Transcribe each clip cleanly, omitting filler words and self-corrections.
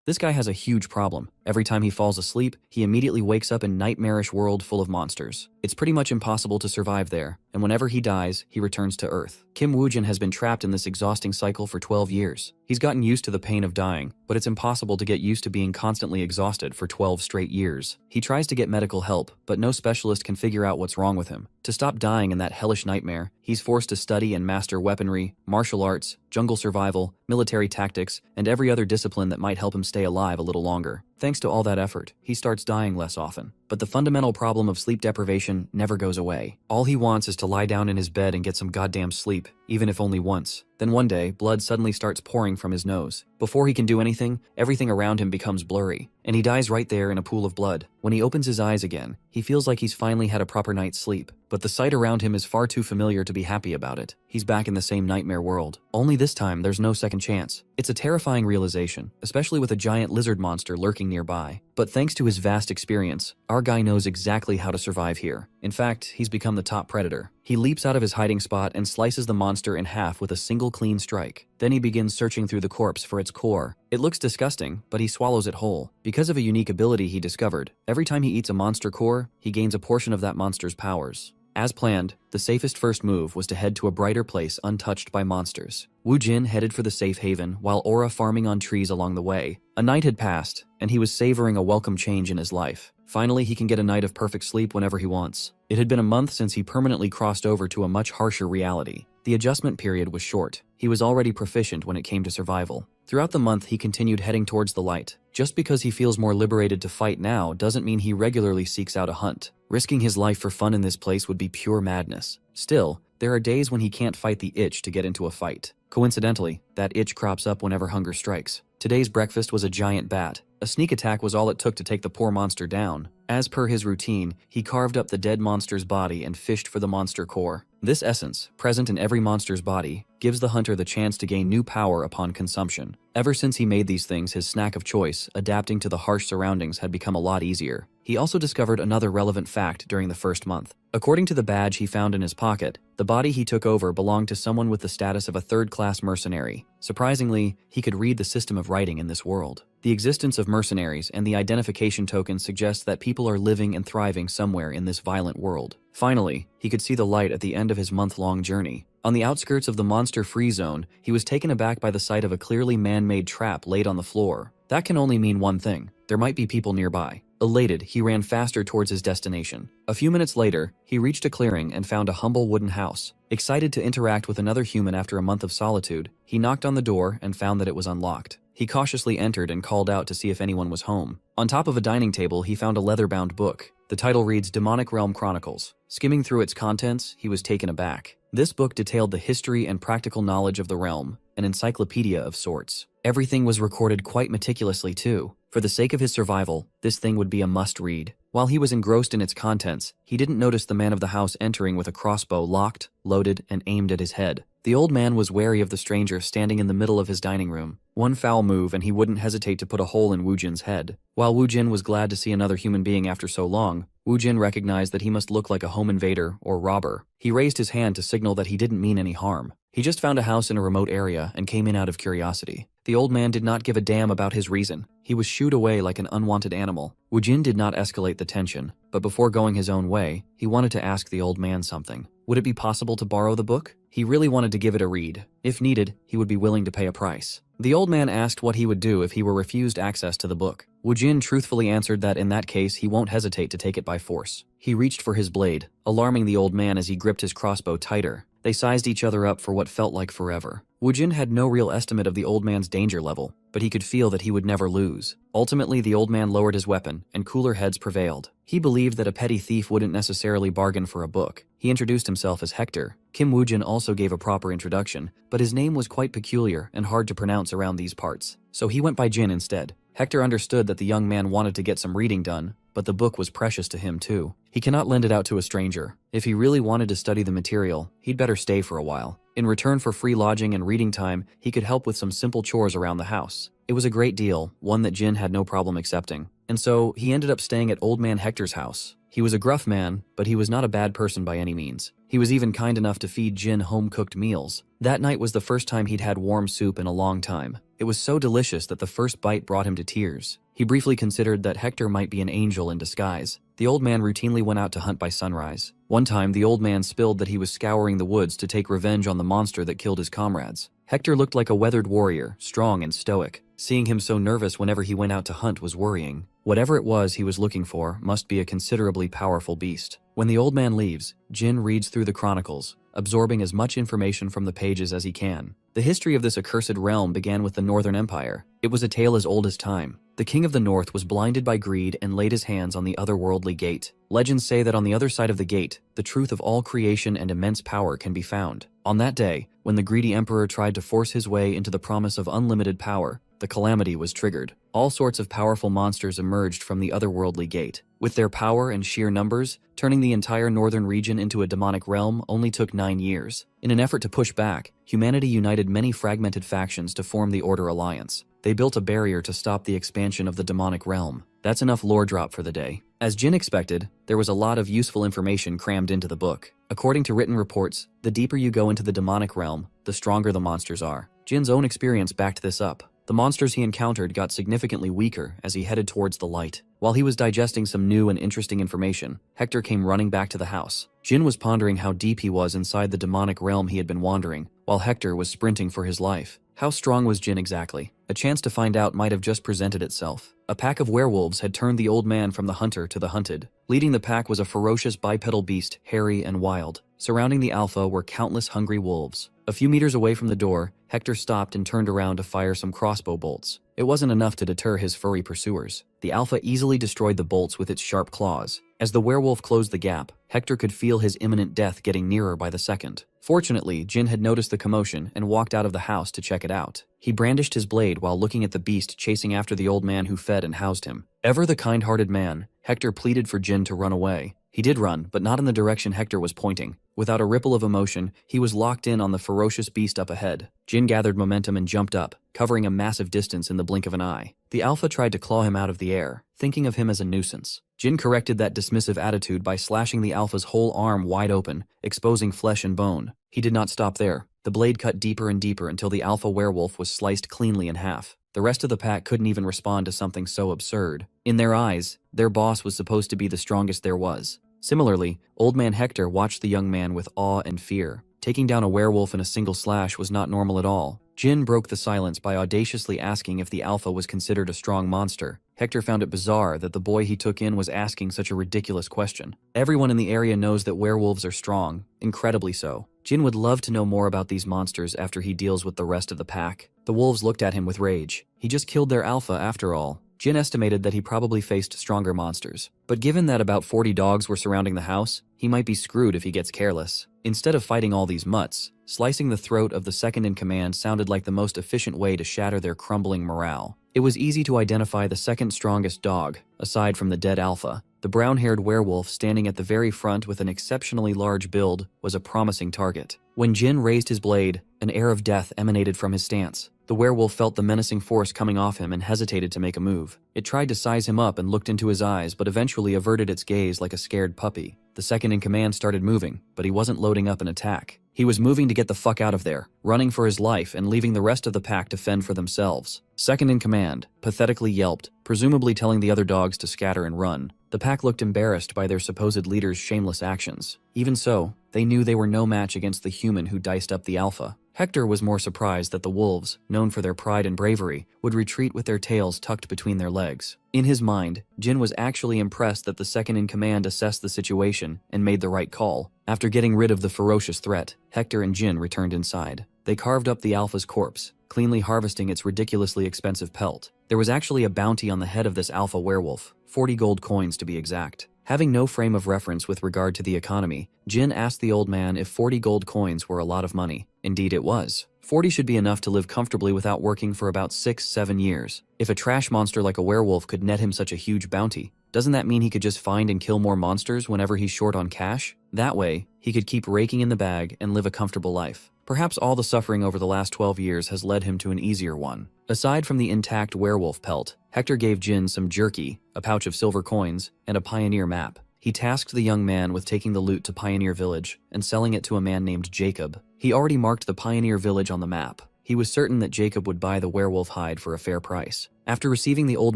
This guy has a huge problem. Every time he falls asleep, he immediately wakes up in nightmarish world full of monsters. It's pretty much impossible to survive there, and whenever he dies, he returns to Earth. Kim Woojin has been trapped in this exhausting cycle for 12 years. He's gotten used to the pain of dying, but it's impossible to get used to being constantly exhausted for 12 straight years. He tries to get medical help, but no specialist can figure out what's wrong with him. To stop dying in that hellish nightmare, he's forced to study and master weaponry, martial arts, jungle survival, military tactics, and every other discipline that might help him stay alive a little longer. Thanks to all that effort, he starts dying less often. But the fundamental problem of sleep deprivation never goes away. All he wants is to lie down in his bed and get some goddamn sleep, even if only once. Then one day, blood suddenly starts pouring from his nose. Before he can do anything, everything around him becomes blurry, and he dies right there in a pool of blood. When he opens his eyes again, he feels like he's finally had a proper night's sleep, but the sight around him is far too familiar to be happy about it. He's back in the same nightmare world. Only this time, there's no second chance. It's a terrifying realization, especially with a giant lizard monster lurking nearby. But thanks to his vast experience, our guy knows exactly how to survive here. In fact, he's become the top predator. He leaps out of his hiding spot and slices the monster in half with a single clean strike. Then he begins searching through the corpse for its core. It looks disgusting, but he swallows it whole. Because of a unique ability he discovered, every time he eats a monster core, he gains a portion of that monster's powers. As planned, the safest first move was to head to a brighter place untouched by monsters. Woojin headed for the safe haven, while Aura farming on trees along the way. A night had passed, and he was savoring a welcome change in his life. Finally, he can get a night of perfect sleep whenever he wants. It had been a month since he permanently crossed over to a much harsher reality. The adjustment period was short. He was already proficient when it came to survival. Throughout the month, he continued heading towards the light. Just because he feels more liberated to fight now doesn't mean he regularly seeks out a hunt. Risking his life for fun in this place would be pure madness. Still, there are days when he can't fight the itch to get into a fight. Coincidentally, that itch crops up whenever hunger strikes. Today's breakfast was a giant bat. A sneak attack was all it took to take the poor monster down. As per his routine, he carved up the dead monster's body and fished for the monster core. This essence, present in every monster's body, gives the hunter the chance to gain new power upon consumption. Ever since he made these things his snack of choice, adapting to the harsh surroundings had become a lot easier. He also discovered another relevant fact during the first month. According to the badge he found in his pocket, the body he took over belonged to someone with the status of a third-class mercenary. Surprisingly, he could read the system of writing in this world. The existence of mercenaries and the identification token suggests that people are living and thriving somewhere in this violent world. Finally, he could see the light at the end of his month-long journey. On the outskirts of the monster-free zone, he was taken aback by the sight of a clearly man-made trap laid on the floor. That can only mean one thing: there might be people nearby. Elated, he ran faster towards his destination. A few minutes later, he reached a clearing and found a humble wooden house. Excited to interact with another human after a month of solitude, he knocked on the door and found that it was unlocked. He cautiously entered and called out to see if anyone was home. On top of a dining table, he found a leather-bound book. The title reads Demonic Realm Chronicles. Skimming through its contents, he was taken aback. This book detailed the history and practical knowledge of the realm, an encyclopedia of sorts. Everything was recorded quite meticulously too. For the sake of his survival, this thing would be a must-read. While he was engrossed in its contents, he didn't notice the man of the house entering with a crossbow locked, loaded, and aimed at his head. The old man was wary of the stranger standing in the middle of his dining room. One foul move and he wouldn't hesitate to put a hole in Woojin's head. While Woojin was glad to see another human being after so long, Woojin recognized that he must look like a home invader or robber. He raised his hand to signal that he didn't mean any harm. He just found a house in a remote area and came in out of curiosity. The old man did not give a damn about his reason. He was shooed away like an unwanted animal. Woojin did not escalate the tension, but before going his own way, he wanted to ask the old man something. Would it be possible to borrow the book? He really wanted to give it a read. If needed, he would be willing to pay a price. The old man asked what he would do if he were refused access to the book. Woojin truthfully answered that in that case he won't hesitate to take it by force. He reached for his blade, alarming the old man as he gripped his crossbow tighter. They sized each other up for what felt like forever. Woojin had no real estimate of the old man's danger level, but he could feel that he would never lose. Ultimately, the old man lowered his weapon, and cooler heads prevailed. He believed that a petty thief wouldn't necessarily bargain for a book. He introduced himself as Hector. Kim Woojin also gave a proper introduction, but his name was quite peculiar and hard to pronounce around these parts, so he went by Jin instead. Hector understood that the young man wanted to get some reading done, but the book was precious to him too. He cannot lend it out to a stranger. If he really wanted to study the material, he'd better stay for a while. In return for free lodging and reading time, he could help with some simple chores around the house. It was a great deal, one that Jin had no problem accepting. and so he ended up staying at Old Man Hector's house. He was a gruff man, but he was not a bad person by any means. He was even kind enough to feed Jin home-cooked meals. That night was the first time he'd had warm soup in a long time. It was so delicious that the first bite brought him to tears. He briefly considered that Hector might be an angel in disguise. The old man routinely went out to hunt by sunrise. One time, the old man spilled that he was scouring the woods to take revenge on the monster that killed his comrades. Hector looked like a weathered warrior, strong and stoic. Seeing him so nervous whenever he went out to hunt was worrying. Whatever it was he was looking for must be a considerably powerful beast. When the old man leaves, Jin reads through the chronicles, absorbing as much information from the pages as he can. The history of this accursed realm began with the Northern Empire. It was a tale as old as time. The king of the north was blinded by greed and laid his hands on the otherworldly gate. Legends say that on the other side of the gate, the truth of all creation and immense power can be found. On that day, when the greedy emperor tried to force his way into the promise of unlimited power, the calamity was triggered. All sorts of powerful monsters emerged from the otherworldly gate. With their power and sheer numbers, turning the entire northern region into a demonic realm only took 9 years. In an effort to push back, humanity united many fragmented factions to form the Order Alliance. They built a barrier to stop the expansion of the demonic realm. That's enough lore drop for the day. As Jin expected, there was a lot of useful information crammed into the book. According to written reports, the deeper you go into the demonic realm, the stronger the monsters are. Jin's own experience backed this up. The monsters he encountered got significantly weaker as he headed towards the light. While he was digesting some new and interesting information, Hector came running back to the house. Jin was pondering how deep he was inside the demonic realm he had been wandering, while Hector was sprinting for his life. How strong was Jin exactly? A chance to find out might have just presented itself. A pack of werewolves had turned the old man from the hunter to the hunted. Leading the pack was a ferocious bipedal beast, hairy and wild. Surrounding the alpha were countless hungry wolves. A few meters away from the door, Hector stopped and turned around to fire some crossbow bolts. It wasn't enough to deter his furry pursuers. The alpha easily destroyed the bolts with its sharp claws. As the werewolf closed the gap, Hector could feel his imminent death getting nearer by the second. Fortunately, Jin had noticed the commotion and walked out of the house to check it out. He brandished his blade while looking at the beast chasing after the old man who fed and housed him. Ever the kind-hearted man, Hector pleaded for Jin to run away. He did run, but not in the direction Hector was pointing. Without a ripple of emotion, he was locked in on the ferocious beast up ahead. Jin gathered momentum and jumped up, covering a massive distance in the blink of an eye. The alpha tried to claw him out of the air, thinking of him as a nuisance. Jin corrected that dismissive attitude by slashing the alpha's whole arm wide open, exposing flesh and bone. He did not stop there. The blade cut deeper and deeper until the alpha werewolf was sliced cleanly in half. The rest of the pack couldn't even respond to something so absurd. In their eyes, their boss was supposed to be the strongest there was. Similarly, Old Man Hector watched the young man with awe and fear. Taking down a werewolf in a single slash was not normal at all. Jin broke the silence by audaciously asking if the alpha was considered a strong monster. Hector found it bizarre that the boy he took in was asking such a ridiculous question. Everyone in the area knows that werewolves are strong, incredibly so. Jin would love to know more about these monsters after he deals with the rest of the pack. The wolves looked at him with rage. He just killed their alpha after all. Jin estimated that he probably faced stronger monsters. But given that about 40 dogs were surrounding the house, he might be screwed if he gets careless. Instead of fighting all these mutts, slicing the throat of the second-in-command sounded like the most efficient way to shatter their crumbling morale. It was easy to identify the second strongest dog, aside from the dead alpha. The brown-haired werewolf standing at the very front with an exceptionally large build was a promising target. When Jin raised his blade, an air of death emanated from his stance. The werewolf felt the menacing force coming off him and hesitated to make a move. It tried to size him up and looked into his eyes, but eventually averted its gaze like a scared puppy. The second-in-command started moving, but he wasn't loading up an attack. He was moving to get the fuck out of there, running for his life and leaving the rest of the pack to fend for themselves. Second-in-command pathetically yelped, presumably telling the other dogs to scatter and run. The pack looked embarrassed by their supposed leader's shameless actions. Even so, they knew they were no match against the human who diced up the alpha. Hector was more surprised that the wolves, known for their pride and bravery, would retreat with their tails tucked between their legs. In his mind, Jin was actually impressed that the second-in-command assessed the situation and made the right call. After getting rid of the ferocious threat, Hector and Jin returned inside. They carved up the alpha's corpse, cleanly harvesting its ridiculously expensive pelt. There was actually a bounty on the head of this alpha werewolf, 40 gold coins to be exact. Having no frame of reference with regard to the economy, Jin asked the old man if 40 gold coins were a lot of money. Indeed it was. 40 should be enough to live comfortably without working for about 6-7 years. If a trash monster like a werewolf could net him such a huge bounty, Doesn't that mean he could just find and kill more monsters whenever he's short on cash? That way, he could keep raking in the bag and live a comfortable life. Perhaps all the suffering over the last 12 years has led him to an easier one. Aside from the intact werewolf pelt, Hector gave Jin some jerky, a pouch of silver coins, and a pioneer map. He tasked the young man with taking the loot to Pioneer Village and selling it to a man named Jacob. He already marked the Pioneer Village on the map. He was certain that Jacob would buy the werewolf hide for a fair price. After receiving the old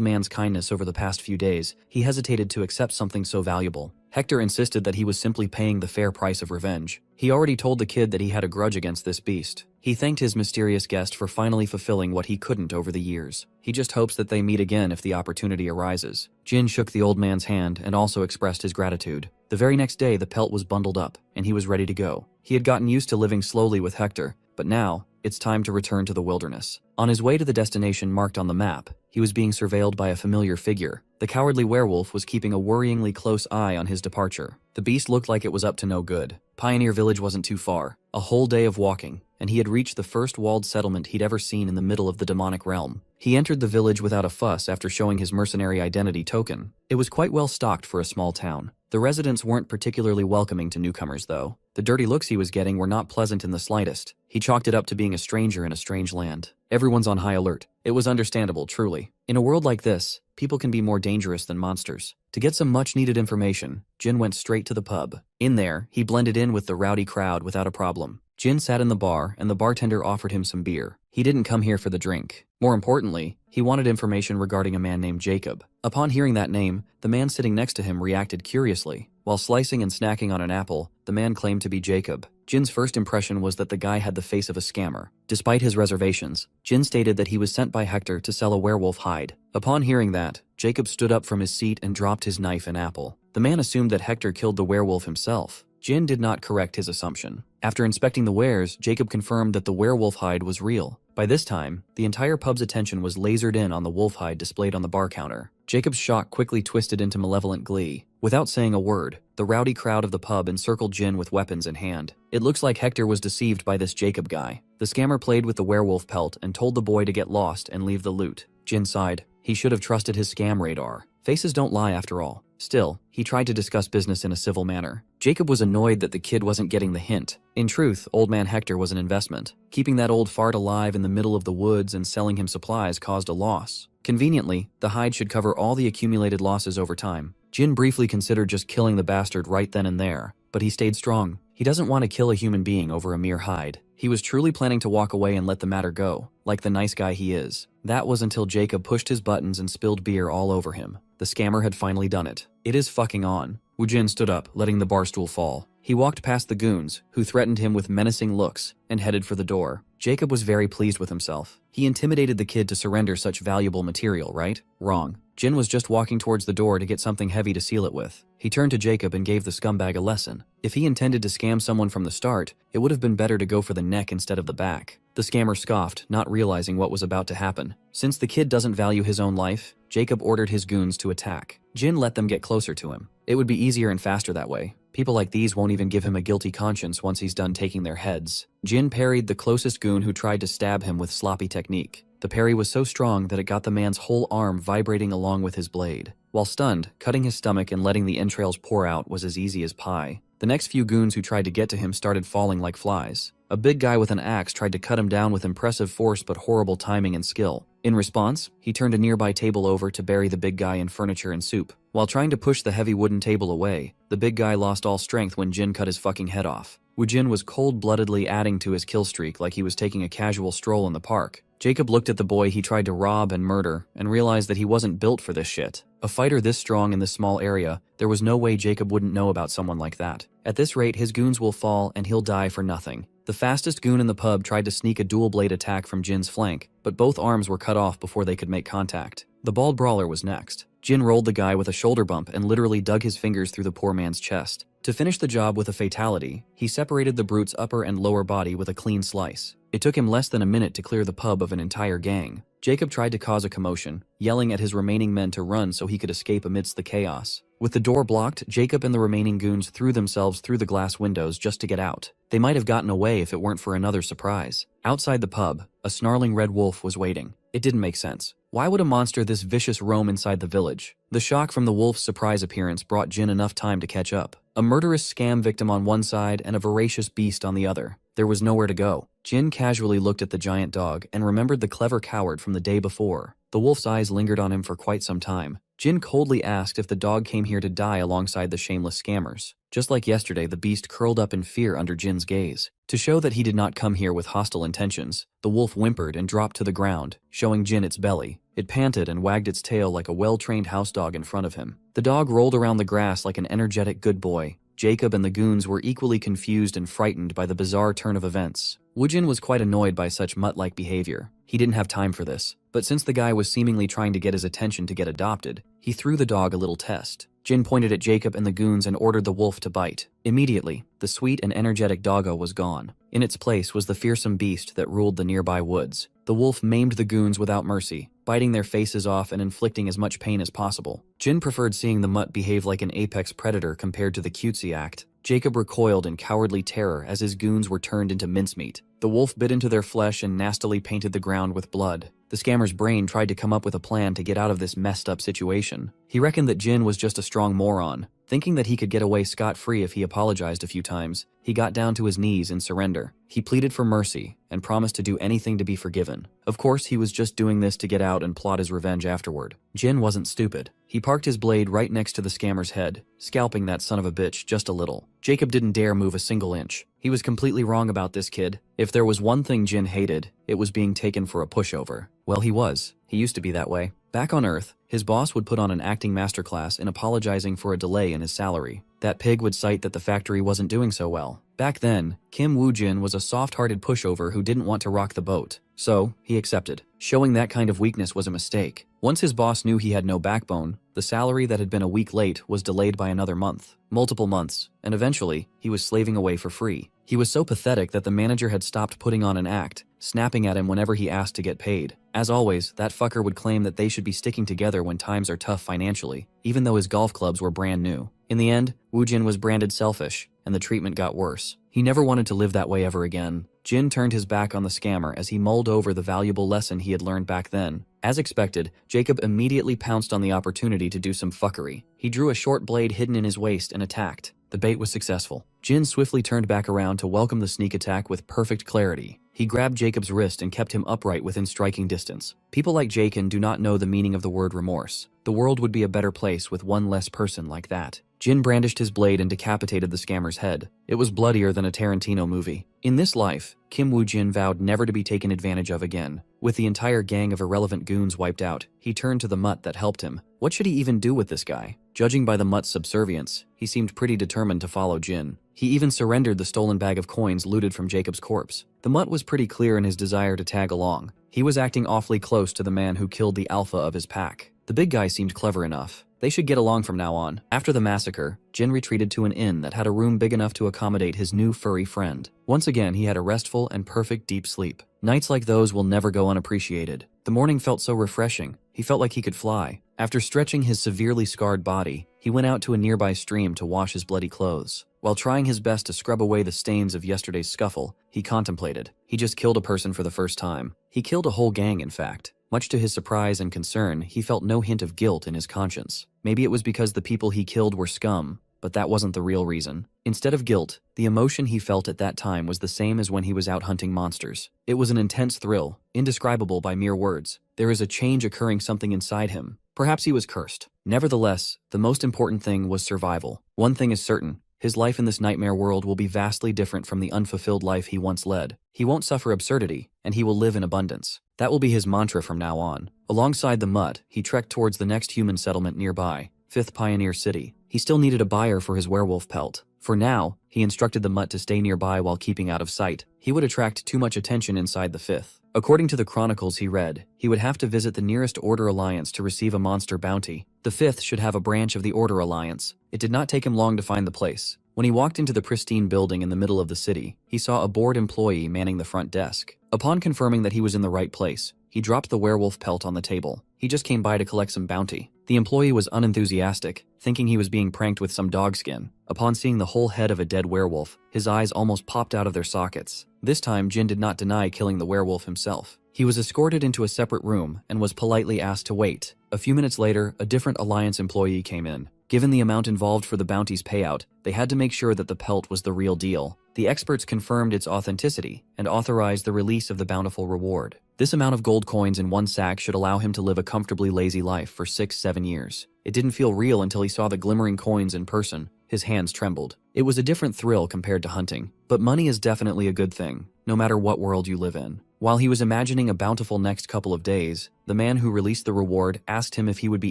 man's kindness over the past few days, he hesitated to accept something so valuable. Hector insisted that he was simply paying the fair price of revenge. He already told the kid that he had a grudge against this beast. He thanked his mysterious guest for finally fulfilling what he couldn't over the years. He just hopes that they meet again if the opportunity arises. Jin shook the old man's hand and also expressed his gratitude. The very next day, the pelt was bundled up, and he was ready to go. He had gotten used to living slowly with Hector, but now, it's time to return to the wilderness. On his way to the destination marked on the map, he was being surveilled by a familiar figure. The cowardly werewolf was keeping a worryingly close eye on his departure. The beast looked like it was up to no good. Pioneer Village wasn't too far, a whole day of walking, and he had reached the first walled settlement he'd ever seen in the middle of the demonic realm. He entered the village without a fuss after showing his mercenary identity token. It was quite well stocked for a small town. The residents weren't particularly welcoming to newcomers, though. The dirty looks he was getting were not pleasant in the slightest. He chalked it up to being a stranger in a strange land. Everyone's on high alert. It was understandable, truly. In a world like this, people can be more dangerous than monsters. To get some much-needed information, Jin went straight to the pub. In there, he blended in with the rowdy crowd without a problem. Jin sat in the bar, and the bartender offered him some beer. He didn't come here for the drink. More importantly, he wanted information regarding a man named Jacob. Upon hearing that name, the man sitting next to him reacted curiously. While slicing and snacking on an apple, the man claimed to be Jacob. Jin's first impression was that the guy had the face of a scammer. Despite his reservations, Jin stated that he was sent by Hector to sell a werewolf hide. Upon hearing that, Jacob stood up from his seat and dropped his knife and apple. The man assumed that Hector killed the werewolf himself. Jin did not correct his assumption. After inspecting the wares, Jacob confirmed that the werewolf hide was real. By this time, the entire pub's attention was lasered in on the wolf hide displayed on the bar counter. Jacob's shock quickly twisted into malevolent glee. Without saying a word, the rowdy crowd of the pub encircled Jin with weapons in hand. It looks like Hector was deceived by this Jacob guy. The scammer played with the werewolf pelt and told the boy to get lost and leave the loot. Jin sighed. He should have trusted his scam radar. Faces don't lie after all. Still, he tried to discuss business in a civil manner. Jacob was annoyed that the kid wasn't getting the hint. In truth, old man Hector was an investment. Keeping that old fart alive in the middle of the woods and selling him supplies caused a loss. Conveniently, the hide should cover all the accumulated losses over time. Jin briefly considered just killing the bastard right then and there, but he stayed strong. He doesn't want to kill a human being over a mere hide. He was truly planning to walk away and let the matter go, like the nice guy he is. That was until Jacob pushed his buttons and spilled beer all over him. The scammer had finally done it. It is fucking on. Wu Jin stood up, letting the bar stool fall. He walked past the goons, who threatened him with menacing looks, and headed for the door. Jacob was very pleased with himself. He intimidated the kid to surrender such valuable material, right? Wrong. Jin was just walking towards the door to get something heavy to seal it with. He turned to Jacob and gave the scumbag a lesson. If he intended to scam someone from the start, it would have been better to go for the neck instead of the back. The scammer scoffed, not realizing what was about to happen. Since the kid doesn't value his own life, Jacob ordered his goons to attack. Jin let them get closer to him. It would be easier and faster that way. People like these won't even give him a guilty conscience once he's done taking their heads. Jin parried the closest goon who tried to stab him with sloppy technique. The parry was so strong that it got the man's whole arm vibrating along with his blade. While stunned, cutting his stomach and letting the entrails pour out was as easy as pie. The next few goons who tried to get to him started falling like flies. A big guy with an axe tried to cut him down with impressive force but horrible timing and skill. In response, he turned a nearby table over to bury the big guy in furniture and soup. While trying to push the heavy wooden table away, the big guy lost all strength when Jin cut his fucking head off. Wu Jin was cold-bloodedly adding to his kill streak like he was taking a casual stroll in the park. Jacob looked at the boy he tried to rob and murder and realized that he wasn't built for this shit. A fighter this strong in this small area, there was no way Jacob wouldn't know about someone like that. At this rate, his goons will fall and he'll die for nothing. The fastest goon in the pub tried to sneak a dual blade attack from Jin's flank, but both arms were cut off before they could make contact. The bald brawler was next. Jin rolled the guy with a shoulder bump and literally dug his fingers through the poor man's chest. To finish the job with a fatality, he separated the brute's upper and lower body with a clean slice. It took him less than a minute to clear the pub of an entire gang. Jacob tried to cause a commotion, yelling at his remaining men to run so he could escape amidst the chaos. With the door blocked, Jacob and the remaining goons threw themselves through the glass windows just to get out. They might have gotten away if it weren't for another surprise. Outside the pub, a snarling red wolf was waiting. It didn't make sense. Why would a monster this vicious roam inside the village? The shock from the wolf's surprise appearance brought Jin enough time to catch up. A murderous scam victim on one side and a voracious beast on the other. There was nowhere to go. Jin casually looked at the giant dog and remembered the clever coward from the day before. The wolf's eyes lingered on him for quite some time. Jin coldly asked if the dog came here to die alongside the shameless scammers. Just like yesterday, the beast curled up in fear under Jin's gaze. To show that he did not come here with hostile intentions, the wolf whimpered and dropped to the ground, showing Jin its belly. It panted and wagged its tail like a well-trained house dog in front of him. The dog rolled around the grass like an energetic good boy. Jacob and the goons were equally confused and frightened by the bizarre turn of events. Woojin was quite annoyed by such mutt-like behavior. He didn't have time for this, but since the guy was seemingly trying to get his attention to get adopted, he threw the dog a little test. Jin pointed at Jacob and the goons and ordered the wolf to bite. Immediately, the sweet and energetic doggo was gone. In its place was the fearsome beast that ruled the nearby woods. The wolf maimed the goons without mercy, biting their faces off and inflicting as much pain as possible. Jin preferred seeing the mutt behave like an apex predator compared to the cutesy act. Jacob recoiled in cowardly terror as his goons were turned into mincemeat. The wolf bit into their flesh and nastily painted the ground with blood. The scammer's brain tried to come up with a plan to get out of this messed up situation. He reckoned that Jin was just a strong moron. Thinking that he could get away scot-free if he apologized a few times, he got down to his knees in surrender. He pleaded for mercy and promised to do anything to be forgiven. Of course, he was just doing this to get out and plot his revenge afterward. Jin wasn't stupid. He parked his blade right next to the scammer's head, scalping that son of a bitch just a little. Jacob didn't dare move a single inch. He was completely wrong about this kid. If there was one thing Jin hated, it was being taken for a pushover. Well, he was. He used to be that way. Back on Earth, his boss would put on an acting masterclass in apologizing for a delay in his salary. That pig would cite that the factory wasn't doing so well. Back then, Kim Woo-jin was a soft-hearted pushover who didn't want to rock the boat. So, he accepted. Showing that kind of weakness was a mistake. Once his boss knew he had no backbone, the salary that had been a week late was delayed by another month, multiple months, and eventually, he was slaving away for free. He was so pathetic that the manager had stopped putting on an act, snapping at him whenever he asked to get paid. As always, that fucker would claim that they should be sticking together when times are tough financially, even though his golf clubs were brand new. In the end, Woo-jin was branded selfish, and the treatment got worse. He never wanted to live that way ever again. Jin turned his back on the scammer as he mulled over the valuable lesson he had learned back then. As expected, Jacob immediately pounced on the opportunity to do some fuckery. He drew a short blade hidden in his waist and attacked. The bait was successful. Jin swiftly turned back around to welcome the sneak attack with perfect clarity. He grabbed Jacob's wrist and kept him upright within striking distance. People like Jakin do not know the meaning of the word remorse. The world would be a better place with one less person like that. Jin brandished his blade and decapitated the scammer's head. It was bloodier than a Tarantino movie. In this life, Kim Woo-jin vowed never to be taken advantage of again. With the entire gang of irrelevant goons wiped out, he turned to the mutt that helped him. What should he even do with this guy? Judging by the mutt's subservience, he seemed pretty determined to follow Jin. He even surrendered the stolen bag of coins looted from Jacob's corpse. The mutt was pretty clear in his desire to tag along. He was acting awfully close to the man who killed the alpha of his pack. The big guy seemed clever enough. They should get along from now on. After the massacre, Jin retreated to an inn that had a room big enough to accommodate his new furry friend. Once again, he had a restful and perfect deep sleep. Nights like those will never go unappreciated. The morning felt so refreshing. He felt like he could fly. After stretching his severely scarred body, he went out to a nearby stream to wash his bloody clothes. While trying his best to scrub away the stains of yesterday's scuffle, he contemplated. He just killed a person for the first time. He killed a whole gang, in fact. Much to his surprise and concern, he felt no hint of guilt in his conscience. Maybe it was because the people he killed were scum, but that wasn't the real reason. Instead of guilt, the emotion he felt at that time was the same as when he was out hunting monsters. It was an intense thrill, indescribable by mere words. There is a change occurring something inside him. Perhaps he was cursed. Nevertheless, the most important thing was survival. One thing is certain. His life in this nightmare world will be vastly different from the unfulfilled life he once led. He won't suffer absurdity, and he will live in abundance. That will be his mantra from now on. Alongside the mutt, he trekked towards the next human settlement nearby, 5th Pioneer City. He still needed a buyer for his werewolf pelt. For now, he instructed the mutt to stay nearby while keeping out of sight. He would attract too much attention inside the 5th. According to the chronicles he read, he would have to visit the nearest Order Alliance to receive a monster bounty. The 5th should have a branch of the Order Alliance. It did not take him long to find the place. When he walked into the pristine building in the middle of the city, he saw a bored employee manning the front desk. Upon confirming that he was in the right place, he dropped the werewolf pelt on the table. He just came by to collect some bounty. The employee was unenthusiastic, thinking he was being pranked with some dog skin. Upon seeing the whole head of a dead werewolf, his eyes almost popped out of their sockets. This time, Jin did not deny killing the werewolf himself. He was escorted into a separate room and was politely asked to wait. A few minutes later, a different Alliance employee came in. Given the amount involved for the bounty's payout, they had to make sure that the pelt was the real deal. The experts confirmed its authenticity and authorized the release of the bountiful reward. This amount of gold coins in one sack should allow him to live a comfortably lazy life for 6-7 years. It didn't feel real until he saw the glimmering coins in person. His hands trembled. It was a different thrill compared to hunting. But money is definitely a good thing, no matter what world you live in. While he was imagining a bountiful next couple of days, the man who released the reward asked him if he would be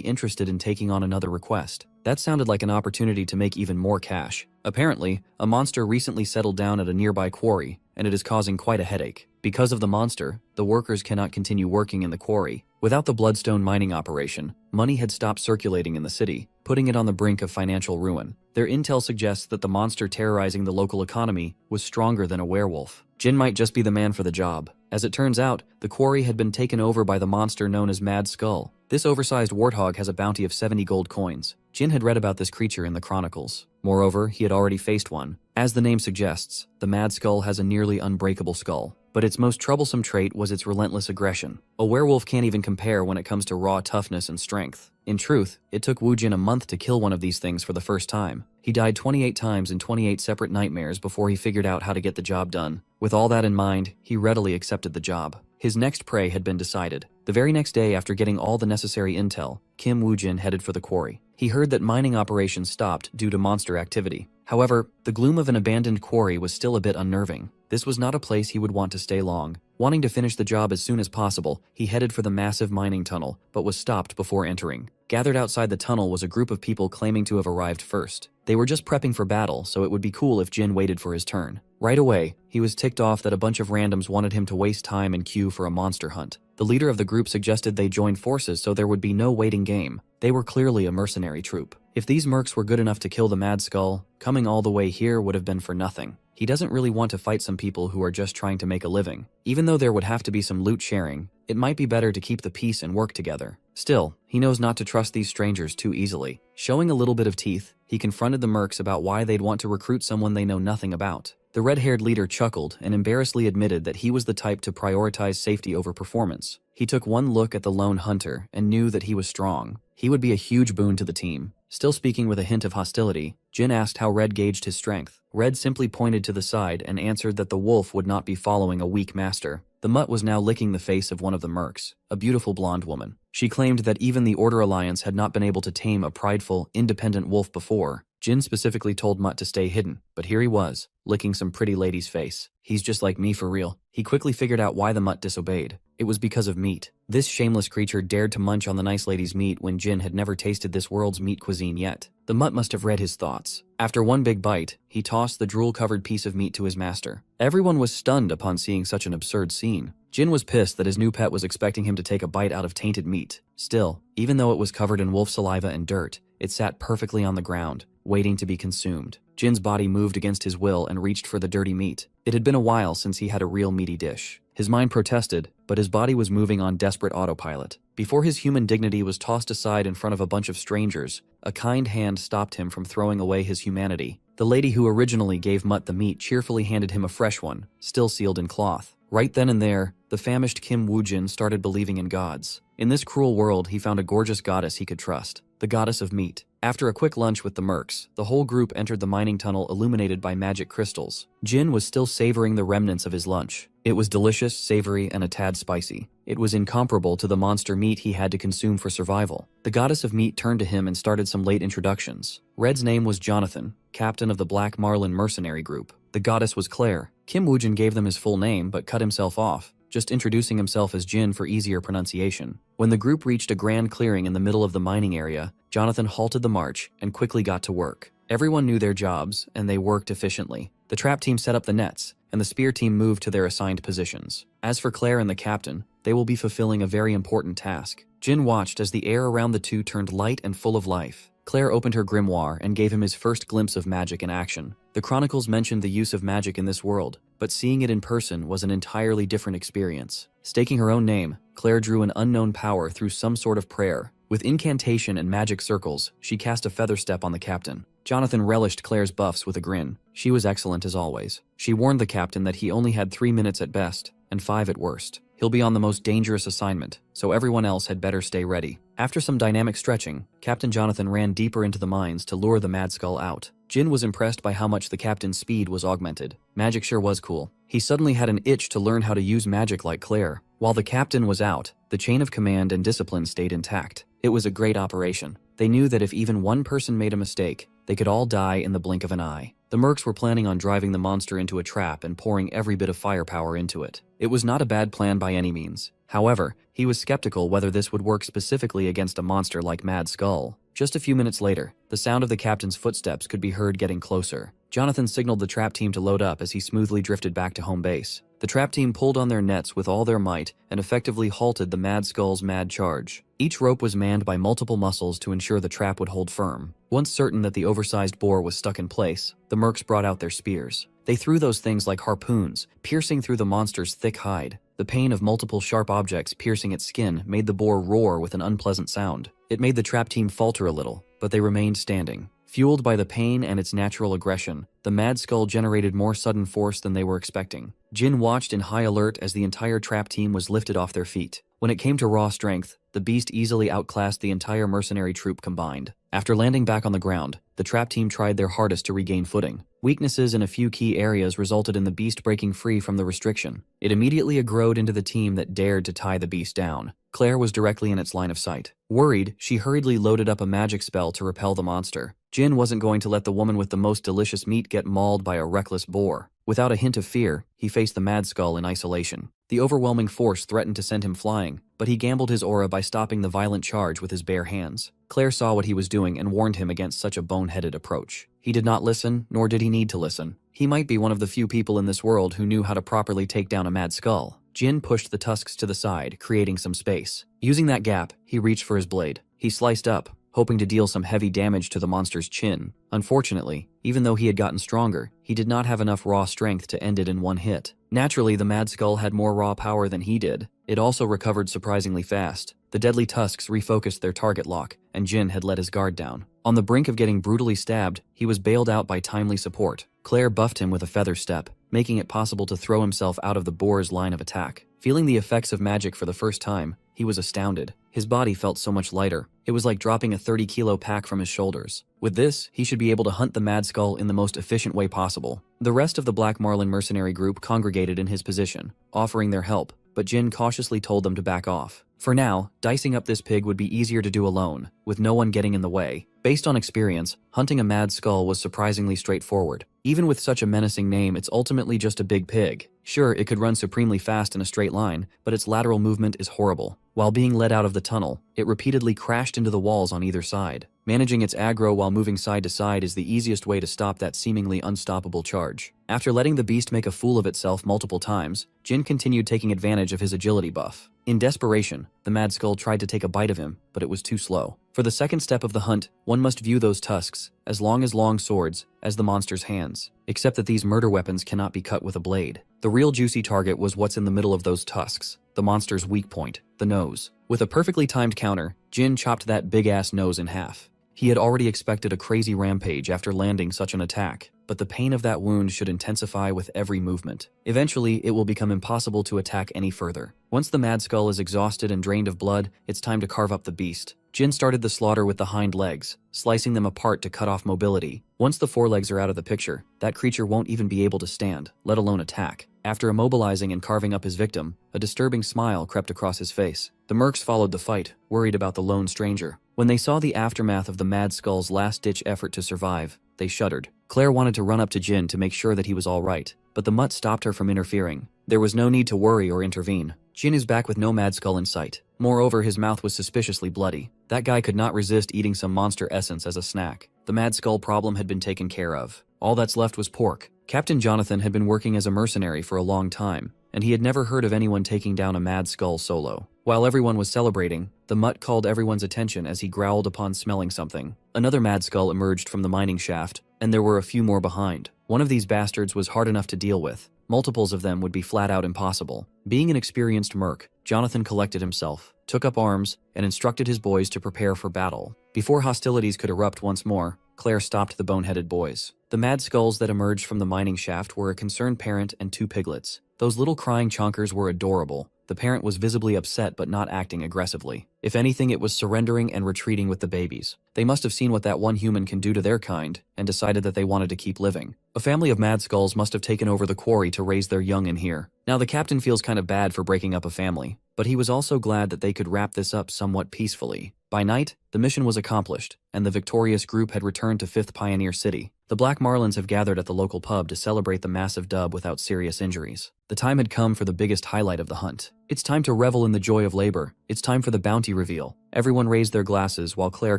interested in taking on another request. That sounded like an opportunity to make even more cash. Apparently, a monster recently settled down at a nearby quarry, and it is causing quite a headache. Because of the monster, the workers cannot continue working in the quarry. Without the bloodstone mining operation, money had stopped circulating in the city, putting it on the brink of financial ruin. Their intel suggests that the monster terrorizing the local economy was stronger than a werewolf. Jin might just be the man for the job. As it turns out, the quarry had been taken over by the monster known as Mad Skull. This oversized warthog has a bounty of 70 gold coins. Jin had read about this creature in the chronicles. Moreover, he had already faced one. As the name suggests, the Mad Skull has a nearly unbreakable skull. But its most troublesome trait was its relentless aggression. A werewolf can't even compare when it comes to raw toughness and strength. In truth, it took Wu Jin a month to kill one of these things for the first time. He died 28 times in 28 separate nightmares before he figured out how to get the job done. With all that in mind, he readily accepted the job. His next prey had been decided. The very next day after getting all the necessary intel, Kim Woo-jin headed for the quarry. He heard that mining operations stopped due to monster activity. However, the gloom of an abandoned quarry was still a bit unnerving. This was not a place he would want to stay long. Wanting to finish the job as soon as possible, he headed for the massive mining tunnel, but was stopped before entering. Gathered outside the tunnel was a group of people claiming to have arrived first. They were just prepping for battle, so it would be cool if Jin waited for his turn. Right away, he was ticked off that a bunch of randoms wanted him to waste time in queue for a monster hunt. The leader of the group suggested they join forces so there would be no waiting game. They were clearly a mercenary troop. If these mercs were good enough to kill the Mad Skull, coming all the way here would have been for nothing. He doesn't really want to fight some people who are just trying to make a living. Even though there would have to be some loot sharing, it might be better to keep the peace and work together. Still, he knows not to trust these strangers too easily. Showing a little bit of teeth, he confronted the mercs about why they'd want to recruit someone they know nothing about. The red-haired leader chuckled and embarrassedly admitted that he was the type to prioritize safety over performance. He took one look at the lone hunter and knew that he was strong. He would be a huge boon to the team. Still speaking with a hint of hostility, Jin asked how Red gauged his strength. Red simply pointed to the side and answered that the wolf would not be following a weak master. The mutt was now licking the face of one of the mercs, a beautiful blonde woman. She claimed that even the Order Alliance had not been able to tame a prideful, independent wolf before. Jin specifically told Mutt to stay hidden, but here he was, licking some pretty lady's face. He's just like me for real. He quickly figured out why the mutt disobeyed. It was because of meat. This shameless creature dared to munch on the nice lady's meat when Jin had never tasted this world's meat cuisine yet. The mutt must have read his thoughts. After one big bite, he tossed the drool-covered piece of meat to his master. Everyone was stunned upon seeing such an absurd scene. Jin was pissed that his new pet was expecting him to take a bite out of tainted meat. Still, even though it was covered in wolf saliva and dirt, it sat perfectly on the ground, waiting to be consumed. Jin's body moved against his will and reached for the dirty meat. It had been a while since he had a real meaty dish. His mind protested, but his body was moving on desperate autopilot. Before his human dignity was tossed aside in front of a bunch of strangers, a kind hand stopped him from throwing away his humanity. The lady who originally gave Mutt the meat cheerfully handed him a fresh one, still sealed in cloth. Right then and there, the famished Kim Woo-jin started believing in gods. In this cruel world, he found a gorgeous goddess he could trust, the goddess of meat. After a quick lunch with the mercs, the whole group entered the mining tunnel illuminated by magic crystals. Jin was still savoring the remnants of his lunch. It was delicious, savory, and a tad spicy. It was incomparable to the monster meat he had to consume for survival. The goddess of meat turned to him and started some late introductions. Red's name was Jonathan, captain of the Black Marlin mercenary group. The goddess was Claire. Kim Woo-jin gave them his full name but cut himself off, just introducing himself as Jin for easier pronunciation. When the group reached a grand clearing in the middle of the mining area, Jonathan halted the march and quickly got to work. Everyone knew their jobs, and they worked efficiently. The trap team set up the nets, and the spear team moved to their assigned positions. As for Claire and the captain, they will be fulfilling a very important task. Jin watched as the air around the two turned light and full of life. Claire opened her grimoire and gave him his first glimpse of magic in action. The chronicles mentioned the use of magic in this world, but seeing it in person was an entirely different experience. Staking her own name, Claire drew an unknown power through some sort of prayer. With incantation and magic circles, she cast a feather step on the captain. Jonathan relished Claire's buffs with a grin. She was excellent as always. She warned the captain that he only had 3 minutes at best, and 5 at worst. He'll be on the most dangerous assignment, so everyone else had better stay ready. After some dynamic stretching, Captain Jonathan ran deeper into the mines to lure the Mad Skull out. Jin was impressed by how much the captain's speed was augmented. Magic sure was cool. He suddenly had an itch to learn how to use magic like Claire. While the captain was out, the chain of command and discipline stayed intact. It was a great operation. They knew that if even one person made a mistake, they could all die in the blink of an eye. The mercs were planning on driving the monster into a trap and pouring every bit of firepower into it. It was not a bad plan by any means. However, he was skeptical whether this would work specifically against a monster like Mad Skull. Just a few minutes later, the sound of the captain's footsteps could be heard getting closer. Jonathan signaled the trap team to load up as he smoothly drifted back to home base. The trap team pulled on their nets with all their might and effectively halted the Mad Skull's mad charge. Each rope was manned by multiple muscles to ensure the trap would hold firm. Once certain that the oversized boar was stuck in place, the mercs brought out their spears. They threw those things like harpoons, piercing through the monster's thick hide. The pain of multiple sharp objects piercing its skin made the boar roar with an unpleasant sound. It made the trap team falter a little, but they remained standing. Fueled by the pain and its natural aggression, the Mad Skull generated more sudden force than they were expecting. Jin watched in high alert as the entire trap team was lifted off their feet. When it came to raw strength, the beast easily outclassed the entire mercenary troop combined. After landing back on the ground, the trap team tried their hardest to regain footing. Weaknesses in a few key areas resulted in the beast breaking free from the restriction. It immediately aggroed into the team that dared to tie the beast down. Claire was directly in its line of sight. Worried, she hurriedly loaded up a magic spell to repel the monster. Jin wasn't going to let the woman with the most delicious meat get mauled by a reckless boar. Without a hint of fear, he faced the Mad Skull in isolation. The overwhelming force threatened to send him flying, but he gambled his aura by stopping the violent charge with his bare hands. Claire saw what he was doing and warned him against such a boneheaded approach. He did not listen, nor did he need to listen. He might be one of the few people in this world who knew how to properly take down a Mad Skull. Jin pushed the tusks to the side, creating some space. Using that gap, he reached for his blade. He sliced up, hoping to deal some heavy damage to the monster's chin. Unfortunately, even though he had gotten stronger, he did not have enough raw strength to end it in one hit. Naturally, the Mad Skull had more raw power than he did. It also recovered surprisingly fast. The deadly tusks refocused their target lock, and Jin had let his guard down. On the brink of getting brutally stabbed, he was bailed out by timely support. Claire buffed him with a feather step, making it possible to throw himself out of the boar's line of attack. Feeling the effects of magic for the first time, he was astounded. His body felt so much lighter. It was like dropping a 30-kilo pack from his shoulders. With this, he should be able to hunt the Mad Skull in the most efficient way possible. The rest of the Black Marlin mercenary group congregated in his position, offering their help, but Jin cautiously told them to back off. For now, dicing up this pig would be easier to do alone, with no one getting in the way. Based on experience, hunting a Mad Skull was surprisingly straightforward. Even with such a menacing name, it's ultimately just a big pig. Sure, it could run supremely fast in a straight line, but its lateral movement is horrible. While being led out of the tunnel, it repeatedly crashed into the walls on either side. Managing its aggro while moving side to side is the easiest way to stop that seemingly unstoppable charge. After letting the beast make a fool of itself multiple times, Jin continued taking advantage of his agility buff. In desperation, the Mad Skull tried to take a bite of him, but it was too slow. For the second step of the hunt, one must view those tusks, as long swords, as the monster's hands. Except that these murder weapons cannot be cut with a blade. The real juicy target was what's in the middle of those tusks, the monster's weak point, the nose. With a perfectly timed counter, Jin chopped that big-ass nose in half. He had already expected a crazy rampage after landing such an attack, but the pain of that wound should intensify with every movement. Eventually, it will become impossible to attack any further. Once the Mad Skull is exhausted and drained of blood, it's time to carve up the beast. Jin started the slaughter with the hind legs, slicing them apart to cut off mobility. Once the forelegs are out of the picture, that creature won't even be able to stand, let alone attack. After immobilizing and carving up his victim, a disturbing smile crept across his face. The mercs followed the fight, worried about the lone stranger. When they saw the aftermath of the Mad Skull's last-ditch effort to survive, they shuddered. Claire wanted to run up to Jin to make sure that he was all right, but the mutt stopped her from interfering. There was no need to worry or intervene. Jin is back with no Mad Skull in sight. Moreover, his mouth was suspiciously bloody. That guy could not resist eating some monster essence as a snack. The Mad Skull problem had been taken care of. All that's left was pork. Captain Jonathan had been working as a mercenary for a long time, and he had never heard of anyone taking down a Mad Skull solo. While everyone was celebrating, the mutt called everyone's attention as he growled upon smelling something. Another mad skull emerged from the mining shaft, and there were a few more behind. One of these bastards was hard enough to deal with. Multiples of them would be flat out impossible. Being an experienced merc, Jonathan collected himself, took up arms, and instructed his boys to prepare for battle. Before hostilities could erupt once more, Claire stopped the boneheaded boys. The mad skulls that emerged from the mining shaft were a concerned parent and 2 piglets. Those little crying chonkers were adorable. The parent was visibly upset but not acting aggressively. If anything, it was surrendering and retreating with the babies. They must have seen what that one human can do to their kind and decided that they wanted to keep living. A family of mad skulls must have taken over the quarry to raise their young in here. Now the captain feels kind of bad for breaking up a family, but he was also glad that they could wrap this up somewhat peacefully. By night, the mission was accomplished, and the victorious group had returned to 5th Pioneer City. The Black Marlins have gathered at the local pub to celebrate the massive dub without serious injuries. The time had come for the biggest highlight of the hunt. It's time to revel in the joy of labor. It's time for the bounty reveal. Everyone raised their glasses while Claire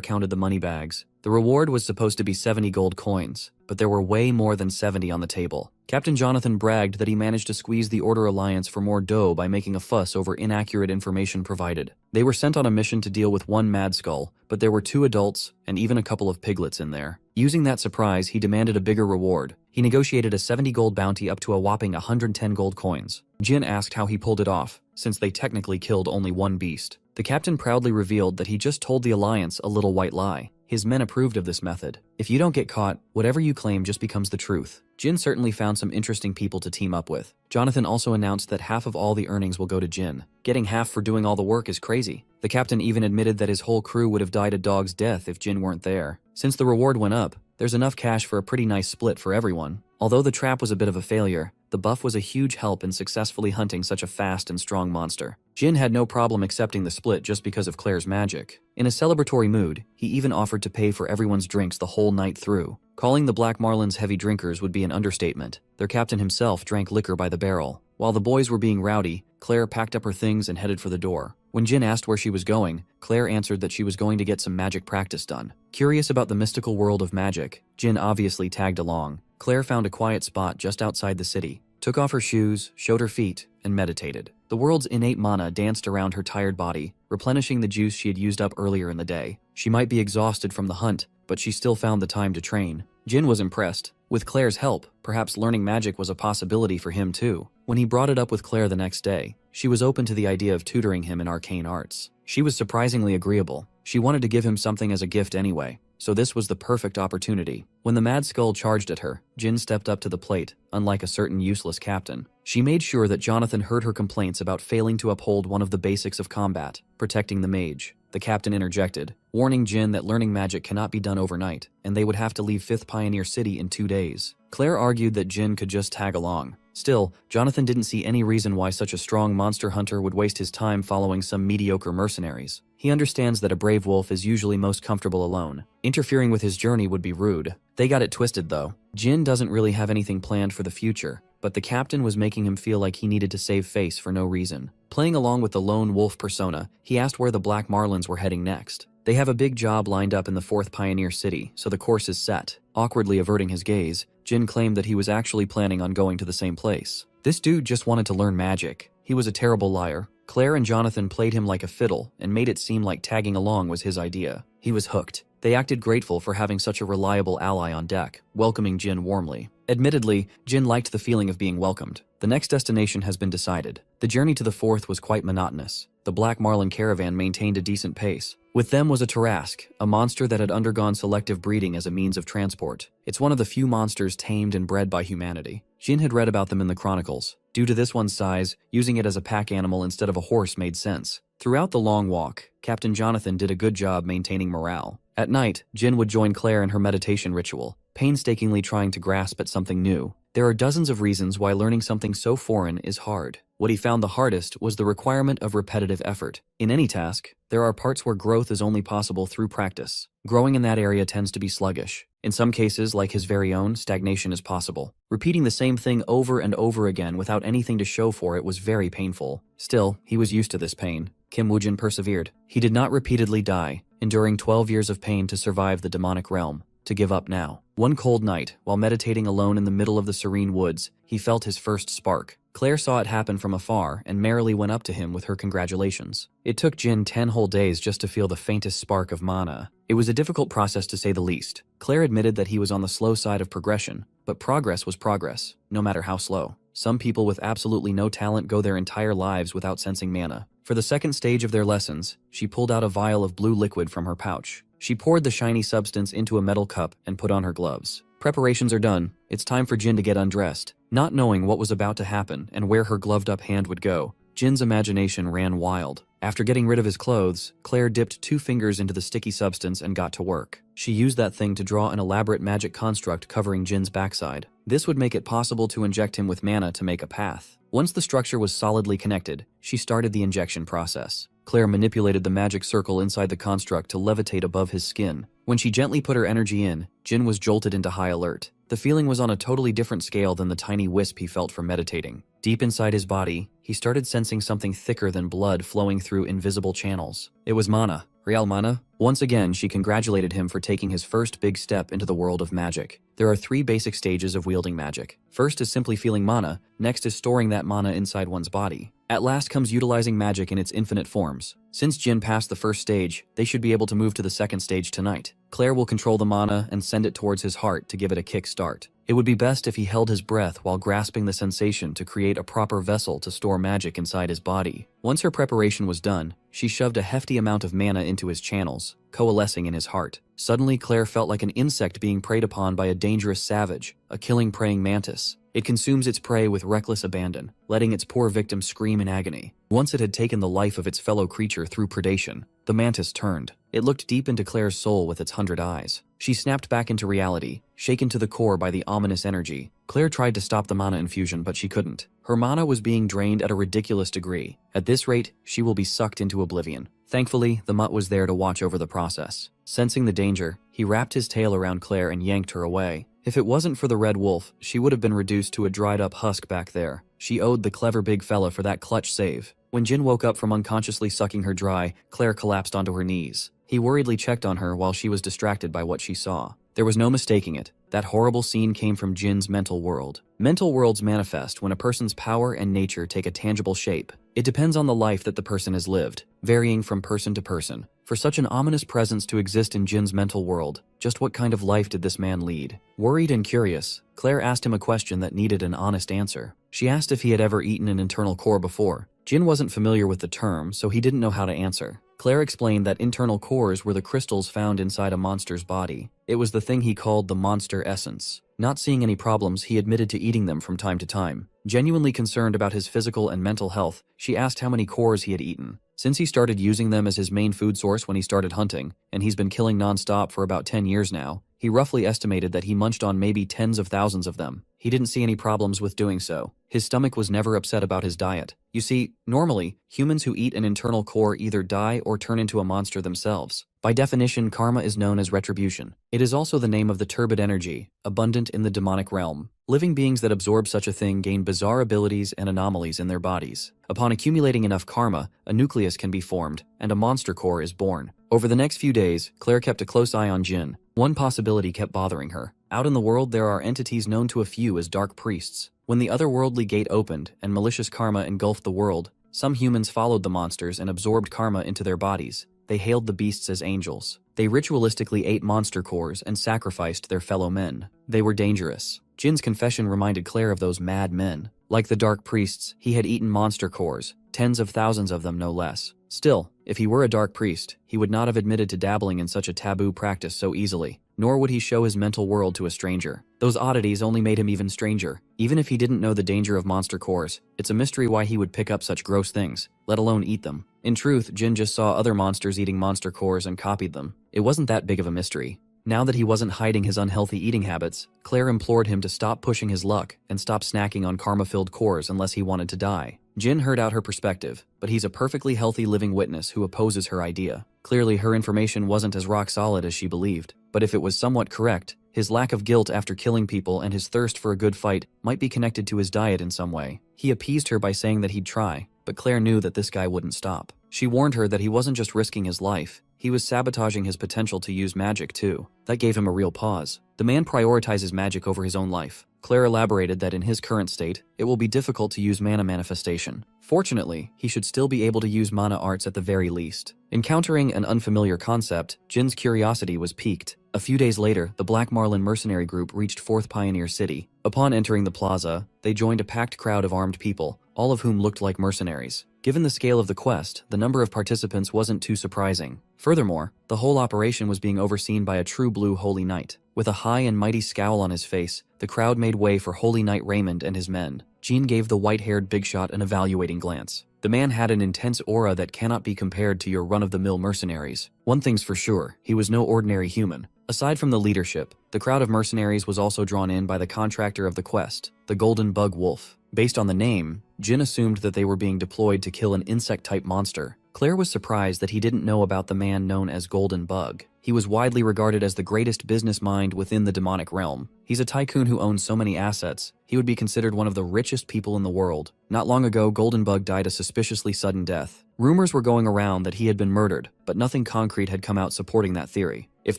counted the money bags. The reward was supposed to be 70 gold coins, but there were way more than 70 on the table. Captain Jonathan bragged that he managed to squeeze the Order Alliance for more dough by making a fuss over inaccurate information provided. They were sent on a mission to deal with 1 mad skull, but there were 2 adults and even a couple of piglets in there. Using that surprise, he demanded a bigger reward. He negotiated a 70 gold bounty up to a whopping 110 gold coins. Jin asked how he pulled it off, since they technically killed only 1 beast. The captain proudly revealed that he just told the Alliance a little white lie. His men approved of this method. If you don't get caught, whatever you claim just becomes the truth. Jin certainly found some interesting people to team up with. Jonathan also announced that half of all the earnings will go to Jin. Getting half for doing all the work is crazy. The captain even admitted that his whole crew would have died a dog's death if Jin weren't there. Since the reward went up, there's enough cash for a pretty nice split for everyone. Although the trap was a bit of a failure, the buff was a huge help in successfully hunting such a fast and strong monster. Jin had no problem accepting the split just because of Claire's magic. In a celebratory mood, he even offered to pay for everyone's drinks the whole night through. Calling the Black Marlins heavy drinkers would be an understatement. Their captain himself drank liquor by the barrel. While the boys were being rowdy, Claire packed up her things and headed for the door. When Jin asked where she was going, Claire answered that she was going to get some magic practice done. Curious about the mystical world of magic, Jin obviously tagged along. Claire found a quiet spot just outside the city, took off her shoes, showed her feet, and meditated. The world's innate mana danced around her tired body, replenishing the juice she had used up earlier in the day. She might be exhausted from the hunt, but she still found the time to train. Jin was impressed. With Claire's help, perhaps learning magic was a possibility for him too. When he brought it up with Claire the next day, she was open to the idea of tutoring him in arcane arts. She was surprisingly agreeable. She wanted to give him something as a gift anyway, so this was the perfect opportunity. When the mad skull charged at her, Jin stepped up to the plate, unlike a certain useless captain. She made sure that Jonathan heard her complaints about failing to uphold one of the basics of combat, protecting the mage. The captain interjected, warning Jin that learning magic cannot be done overnight, and they would have to leave 5th Pioneer City in 2 days. Claire argued that Jin could just tag along. Still, Jonathan didn't see any reason why such a strong monster hunter would waste his time following some mediocre mercenaries. He understands that a brave wolf is usually most comfortable alone. Interfering with his journey would be rude. They got it twisted though. Jin doesn't really have anything planned for the future, but the captain was making him feel like he needed to save face for no reason. Playing along with the lone wolf persona, he asked where the Black Marlins were heading next. They have a big job lined up in the 4th Pioneer City, so the course is set. Awkwardly averting his gaze, Jin claimed that he was actually planning on going to the same place. This dude just wanted to learn magic. He was a terrible liar. Claire and Jonathan played him like a fiddle and made it seem like tagging along was his idea. He was hooked. They acted grateful for having such a reliable ally on deck, welcoming Jin warmly. Admittedly, Jin liked the feeling of being welcomed. The next destination has been decided. The journey to the 4th was quite monotonous. The Black Marlin caravan maintained a decent pace. With them was a Tarask, a monster that had undergone selective breeding as a means of transport. It's one of the few monsters tamed and bred by humanity. Jin had read about them in the chronicles. Due to this one's size, using it as a pack animal instead of a horse made sense. Throughout the long walk, Captain Jonathan did a good job maintaining morale. At night, Jin would join Claire in her meditation ritual, painstakingly trying to grasp at something new. There are dozens of reasons why learning something so foreign is hard. What he found the hardest was the requirement of repetitive effort. In any task, there are parts where growth is only possible through practice. Growing in that area tends to be sluggish. In some cases, like his very own, stagnation is possible. Repeating the same thing over and over again without anything to show for it was very painful. Still, he was used to this pain. Kim Woo-jin persevered. He did not repeatedly die, enduring 12 years of pain to survive the demonic realm. To give up now. One cold night, while meditating alone in the middle of the serene woods, he felt his first spark. Claire saw it happen from afar and merrily went up to him with her congratulations. It took Jin 10 whole days just to feel the faintest spark of mana. It was a difficult process to say the least. Claire admitted that he was on the slow side of progression, but progress was progress, no matter how slow. Some people with absolutely no talent go their entire lives without sensing mana. For the second stage of their lessons, she pulled out a vial of blue liquid from her pouch. She poured the shiny substance into a metal cup and put on her gloves. Preparations are done. It's time for Jin to get undressed. Not knowing what was about to happen and where her gloved-up hand would go, Jin's imagination ran wild. After getting rid of his clothes, Claire dipped 2 fingers into the sticky substance and got to work. She used that thing to draw an elaborate magic construct covering Jin's backside. This would make it possible to inject him with mana to make a path. Once the structure was solidly connected, she started the injection process. Claire manipulated the magic circle inside the construct to levitate above his skin. When she gently put her energy in, Jin was jolted into high alert. The feeling was on a totally different scale than the tiny wisp he felt from meditating. Deep inside his body, he started sensing something thicker than blood flowing through invisible channels. It was mana. Real mana? Once again, she congratulated him for taking his first big step into the world of magic. There are 3 basic stages of wielding magic. First is simply feeling mana, next is storing that mana inside one's body. At last comes utilizing magic in its infinite forms. Since Jin passed the first stage, they should be able to move to the second stage tonight. Claire will control the mana and send it towards his heart to give it a kick start. It would be best if he held his breath while grasping the sensation to create a proper vessel to store magic inside his body. Once her preparation was done, she shoved a hefty amount of mana into his channels, coalescing in his heart. Suddenly, Claire felt like an insect being preyed upon by a dangerous savage, a killing praying mantis. It consumes its prey with reckless abandon, letting its poor victim scream in agony. Once it had taken the life of its fellow creature through predation, the mantis turned. It looked deep into Claire's soul with its 100 eyes. She snapped back into reality, shaken to the core by the ominous energy. Claire tried to stop the mana infusion, but she couldn't. Her mana was being drained at a ridiculous degree. At this rate, she will be sucked into oblivion. Thankfully, the mutt was there to watch over the process. Sensing the danger, he wrapped his tail around Claire and yanked her away. If it wasn't for the red wolf, she would have been reduced to a dried-up husk back there. She owed the clever big fella for that clutch save. When Jin woke up from unconsciously sucking her dry, Claire collapsed onto her knees. He worriedly checked on her while she was distracted by what she saw. There was no mistaking it. That horrible scene came from Jin's mental world. Mental worlds manifest when a person's power and nature take a tangible shape. It depends on the life that the person has lived, varying from person to person. For such an ominous presence to exist in Jin's mental world, just what kind of life did this man lead? Worried and curious, Claire asked him a question that needed an honest answer. She asked if he had ever eaten an internal core before. Jin wasn't familiar with the term, so he didn't know how to answer. Claire explained that internal cores were the crystals found inside a monster's body. It was the thing he called the monster essence. Not seeing any problems, he admitted to eating them from time to time. Genuinely concerned about his physical and mental health, she asked how many cores he had eaten. Since he started using them as his main food source when he started hunting, and he's been killing non-stop for about 10 years now, he roughly estimated that he munched on maybe tens of thousands of them. He didn't see any problems with doing so. His stomach was never upset about his diet. You see, normally, humans who eat an internal core either die or turn into a monster themselves. By definition, karma is known as retribution. It is also the name of the turbid energy, abundant in the demonic realm. Living beings that absorb such a thing gain bizarre abilities and anomalies in their bodies. Upon accumulating enough karma, a nucleus can be formed, and a monster core is born. Over the next few days, Claire kept a close eye on Jin. One possibility kept bothering her. Out in the world, there are entities known to a few as dark priests. When the otherworldly gate opened and malicious karma engulfed the world, some humans followed the monsters and absorbed karma into their bodies. They hailed the beasts as angels. They ritualistically ate monster cores and sacrificed their fellow men. They were dangerous. Jin's confession reminded Claire of those mad men. Like the dark priests, he had eaten monster cores, tens of thousands of them no less. Still, if he were a dark priest, he would not have admitted to dabbling in such a taboo practice so easily, nor would he show his mental world to a stranger. Those oddities only made him even stranger. Even if he didn't know the danger of monster cores, it's a mystery why he would pick up such gross things, let alone eat them. In truth, Jin just saw other monsters eating monster cores and copied them. It wasn't that big of a mystery. Now that he wasn't hiding his unhealthy eating habits, Claire implored him to stop pushing his luck and stop snacking on karma-filled cores unless he wanted to die. Jin heard out her perspective, but he's a perfectly healthy living witness who opposes her idea. Clearly, her information wasn't as rock solid as she believed, but if it was somewhat correct, his lack of guilt after killing people and his thirst for a good fight might be connected to his diet in some way. He appeased her by saying that he'd try, but Claire knew that this guy wouldn't stop. She warned her that he wasn't just risking his life, he was sabotaging his potential to use magic too. That gave him a real pause. The man prioritizes magic over his own life. Claire elaborated that in his current state, it will be difficult to use mana manifestation. Fortunately, he should still be able to use mana arts at the very least. Encountering an unfamiliar concept, Jin's curiosity was piqued. A few days later, the Black Marlin mercenary group reached 4th Pioneer City. Upon entering the plaza, they joined a packed crowd of armed people, all of whom looked like mercenaries. Given the scale of the quest, the number of participants wasn't too surprising. Furthermore, the whole operation was being overseen by a true blue Holy Knight. With a high and mighty scowl on his face, the crowd made way for Holy Knight Raymond and his men. Jin gave the white-haired big shot an evaluating glance. The man had an intense aura that cannot be compared to your run-of-the-mill mercenaries. One thing's for sure, he was no ordinary human. Aside from the leadership, the crowd of mercenaries was also drawn in by the contractor of the quest, the Golden Bug Wolf. Based on the name, Jin assumed that they were being deployed to kill an insect-type monster. Claire was surprised that he didn't know about the man known as Golden Bug. He was widely regarded as the greatest business mind within the demonic realm. He's a tycoon who owns so many assets, he would be considered one of the richest people in the world. Not long ago, Golden Bug died a suspiciously sudden death. Rumors were going around that he had been murdered, but nothing concrete had come out supporting that theory. If